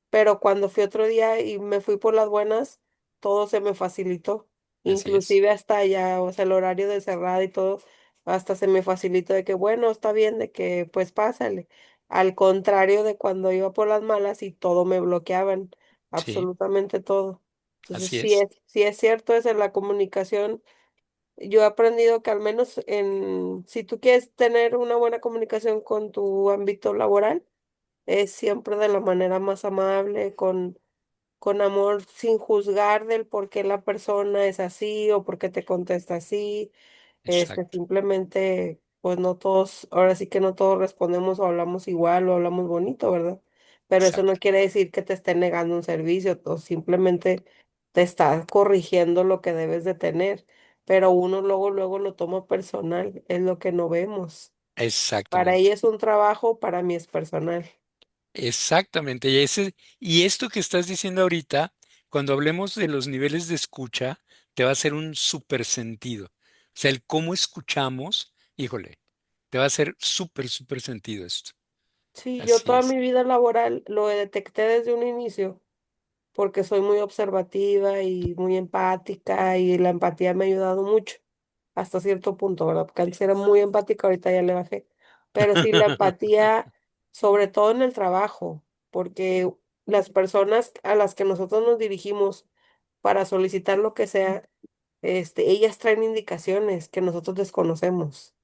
pero cuando fui otro día y me fui por las buenas, todo se me facilitó, Así es. inclusive hasta ya, o sea, el horario de cerrada y todo, hasta se me facilitó de que, bueno, está bien, de que pues pásale. Al contrario de cuando iba por las malas y todo me bloqueaban, Sí, absolutamente todo. Entonces, así es. sí es cierto, es en la comunicación. Yo he aprendido que al menos si tú quieres tener una buena comunicación con tu ámbito laboral, es siempre de la manera más amable, con amor, sin juzgar del por qué la persona es así o por qué te contesta así. Exacto, Simplemente, pues no todos, ahora sí que no todos respondemos o hablamos igual o hablamos bonito, ¿verdad? Pero eso no exacto. quiere decir que te esté negando un servicio o simplemente te está corrigiendo lo que debes de tener. Pero uno luego lo toma personal, es lo que no vemos. Para Exactamente. ella es un trabajo, para mí es personal. Exactamente. Y esto que estás diciendo ahorita, cuando hablemos de los niveles de escucha, te va a hacer un súper sentido. O sea, el cómo escuchamos, híjole, te va a hacer súper, súper sentido esto. Sí, yo Así toda es. mi vida laboral lo detecté desde un inicio, porque soy muy observativa y muy empática y la empatía me ha ayudado mucho, hasta cierto punto, ¿verdad? Porque antes era muy empática, ahorita ya le bajé. Pero sí, la empatía, sobre todo en el trabajo, porque las personas a las que nosotros nos dirigimos para solicitar lo que sea, ellas traen indicaciones que nosotros desconocemos.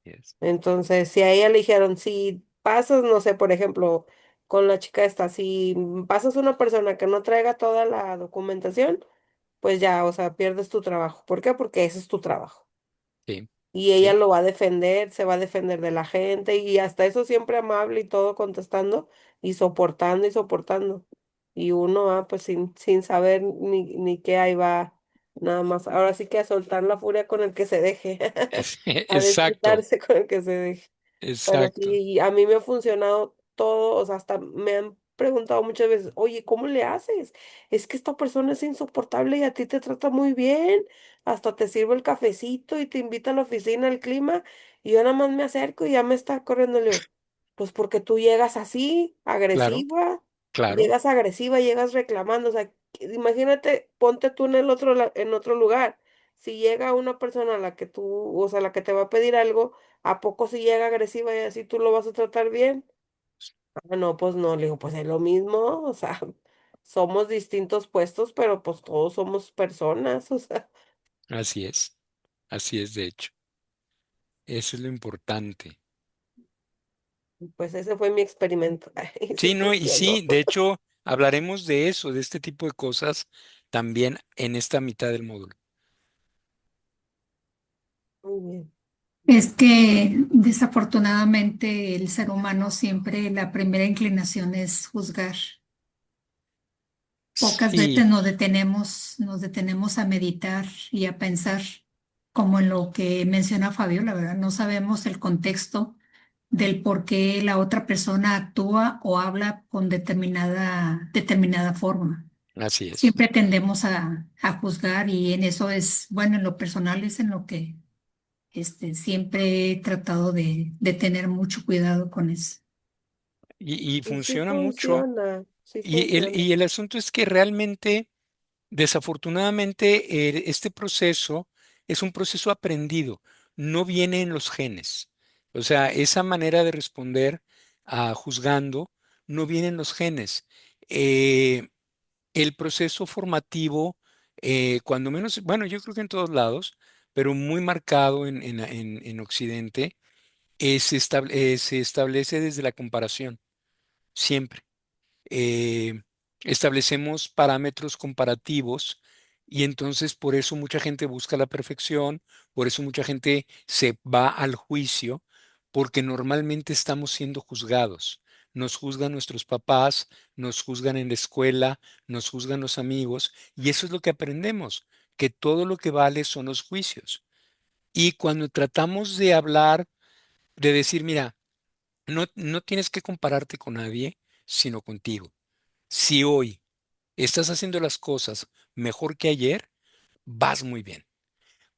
Yes. Entonces, si a ella le dijeron, si pasas, no sé, por ejemplo, con la chica esta, si pasas una persona que no traiga toda la documentación, pues ya, o sea, pierdes tu trabajo. ¿Por qué? Porque ese es tu trabajo. Sí, Y ella sí, lo va a defender, se va a defender de la gente y hasta eso siempre amable y todo contestando y soportando y soportando. Y uno, pues sin saber ni qué ahí va, nada más. Ahora sí que a soltar la furia con el que se deje, a exacto, desquitarse con el que se deje. Pero exacto. sí, a mí me ha funcionado todo, o sea, hasta me han preguntado muchas veces, oye, ¿cómo le haces? Es que esta persona es insoportable y a ti te trata muy bien, hasta te sirve el cafecito y te invita a la oficina, al clima, y yo nada más me acerco y ya me está corriendo, le digo, pues porque tú llegas así, Claro, claro. llegas reclamando, o sea, imagínate, ponte tú en en otro lugar. Si llega una persona a la que tú, o sea, la que te va a pedir algo, ¿a poco si llega agresiva y así tú lo vas a tratar bien? Ah, no, pues no, le digo, pues es lo mismo, o sea, somos distintos puestos, pero pues todos somos personas, o sea, Así es, de hecho. Eso es lo importante. pues ese fue mi experimento, y sí Sí, no, y funcionó. sí, de hecho, hablaremos de eso, de este tipo de cosas también en esta mitad del módulo. Muy bien. Es que desafortunadamente el ser humano siempre la primera inclinación es juzgar. Pocas veces Sí, nos detenemos a meditar y a pensar, como en lo que menciona Fabio, la verdad, no sabemos el contexto del por qué la otra persona actúa o habla con determinada forma. así es. Siempre tendemos a juzgar y en eso es, bueno, en lo personal es en lo que siempre he tratado de tener mucho cuidado con eso. Y Y funciona mucho. sí Y funciona. el asunto es que realmente, desafortunadamente, este proceso es un proceso aprendido, no viene en los genes. O sea, esa manera de responder a juzgando no viene en los genes. El proceso formativo, cuando menos, bueno, yo creo que en todos lados, pero muy marcado en Occidente, se establece desde la comparación, siempre. eh, Establecemos parámetros comparativos y entonces por eso mucha gente busca la perfección, por eso mucha gente se va al juicio, porque normalmente estamos siendo juzgados. Nos juzgan nuestros papás, nos juzgan en la escuela, nos juzgan los amigos y eso es lo que aprendemos, que todo lo que vale son los juicios. Y cuando tratamos de hablar, de decir, mira, no tienes que compararte con nadie, sino contigo. Si hoy estás haciendo las cosas mejor que ayer, vas muy bien.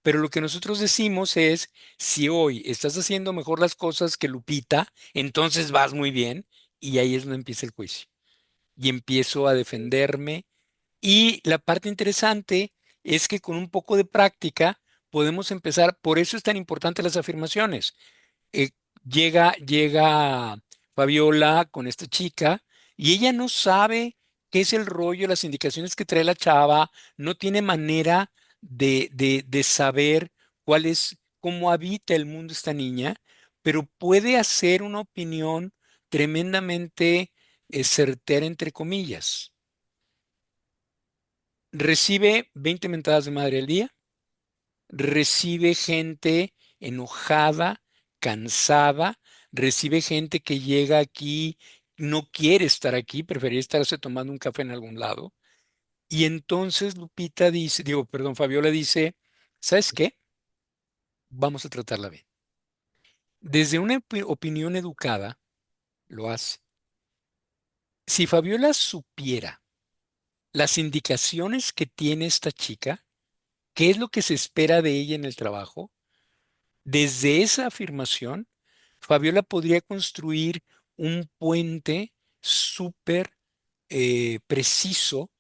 Pero lo que nosotros decimos es, si hoy estás haciendo mejor las cosas que Lupita, entonces vas muy bien. Y ahí es donde empieza el juicio. Y empiezo a defenderme. Y la parte interesante es que con un poco de práctica podemos empezar, por eso es tan importante las afirmaciones. eh, llega Fabiola con esta chica y ella no sabe qué es el rollo, las indicaciones que trae la chava, no tiene manera de saber cuál es, cómo habita el mundo esta niña, pero puede hacer una opinión tremendamente certera, entre comillas. Recibe 20 mentadas de madre al día, recibe gente enojada, cansada, recibe gente que llega aquí, no quiere estar aquí, preferiría estarse tomando un café en algún lado. Y entonces Lupita dice, digo, perdón, Fabiola dice, ¿sabes qué? Vamos a tratarla bien. Desde una opinión educada, lo hace. Si Fabiola supiera las indicaciones que tiene esta chica, qué es lo que se espera de ella en el trabajo, desde esa afirmación, Fabiola podría construir un puente súper preciso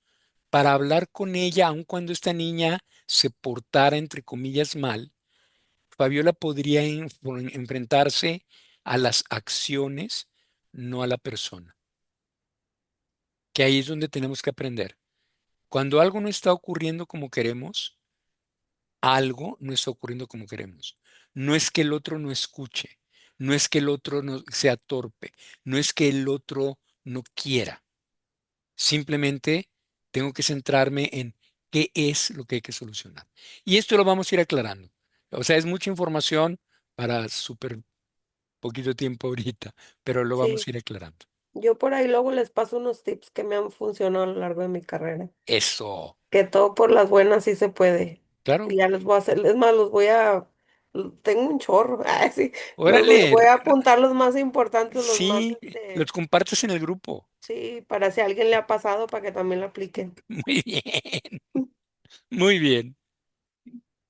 para hablar con ella, aun cuando esta niña se portara, entre comillas, mal. Fabiola podría enfrentarse a las acciones, no a la persona, que ahí es donde tenemos que aprender. Cuando algo no está ocurriendo como queremos, algo no está ocurriendo como queremos. No es que el otro no escuche, no es que el otro no sea torpe, no es que el otro no quiera. Simplemente tengo que centrarme en qué es lo que hay que solucionar. Y esto lo vamos a ir aclarando. O sea, es mucha información para súper poquito tiempo ahorita, pero lo vamos Sí, a ir aclarando. yo por ahí luego les paso unos tips que me han funcionado a lo largo de mi carrera. Eso, Que todo por las buenas sí se puede. claro. Y ya les voy a hacer, es más, los voy a, tengo un chorro, sí, Órale, voy a apuntar los más importantes, los más, sí, los compartes en el grupo. sí, para si a alguien le ha pasado, para que también lo apliquen. Muy bien, muy bien.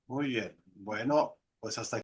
Muy bien. Bueno, pues hasta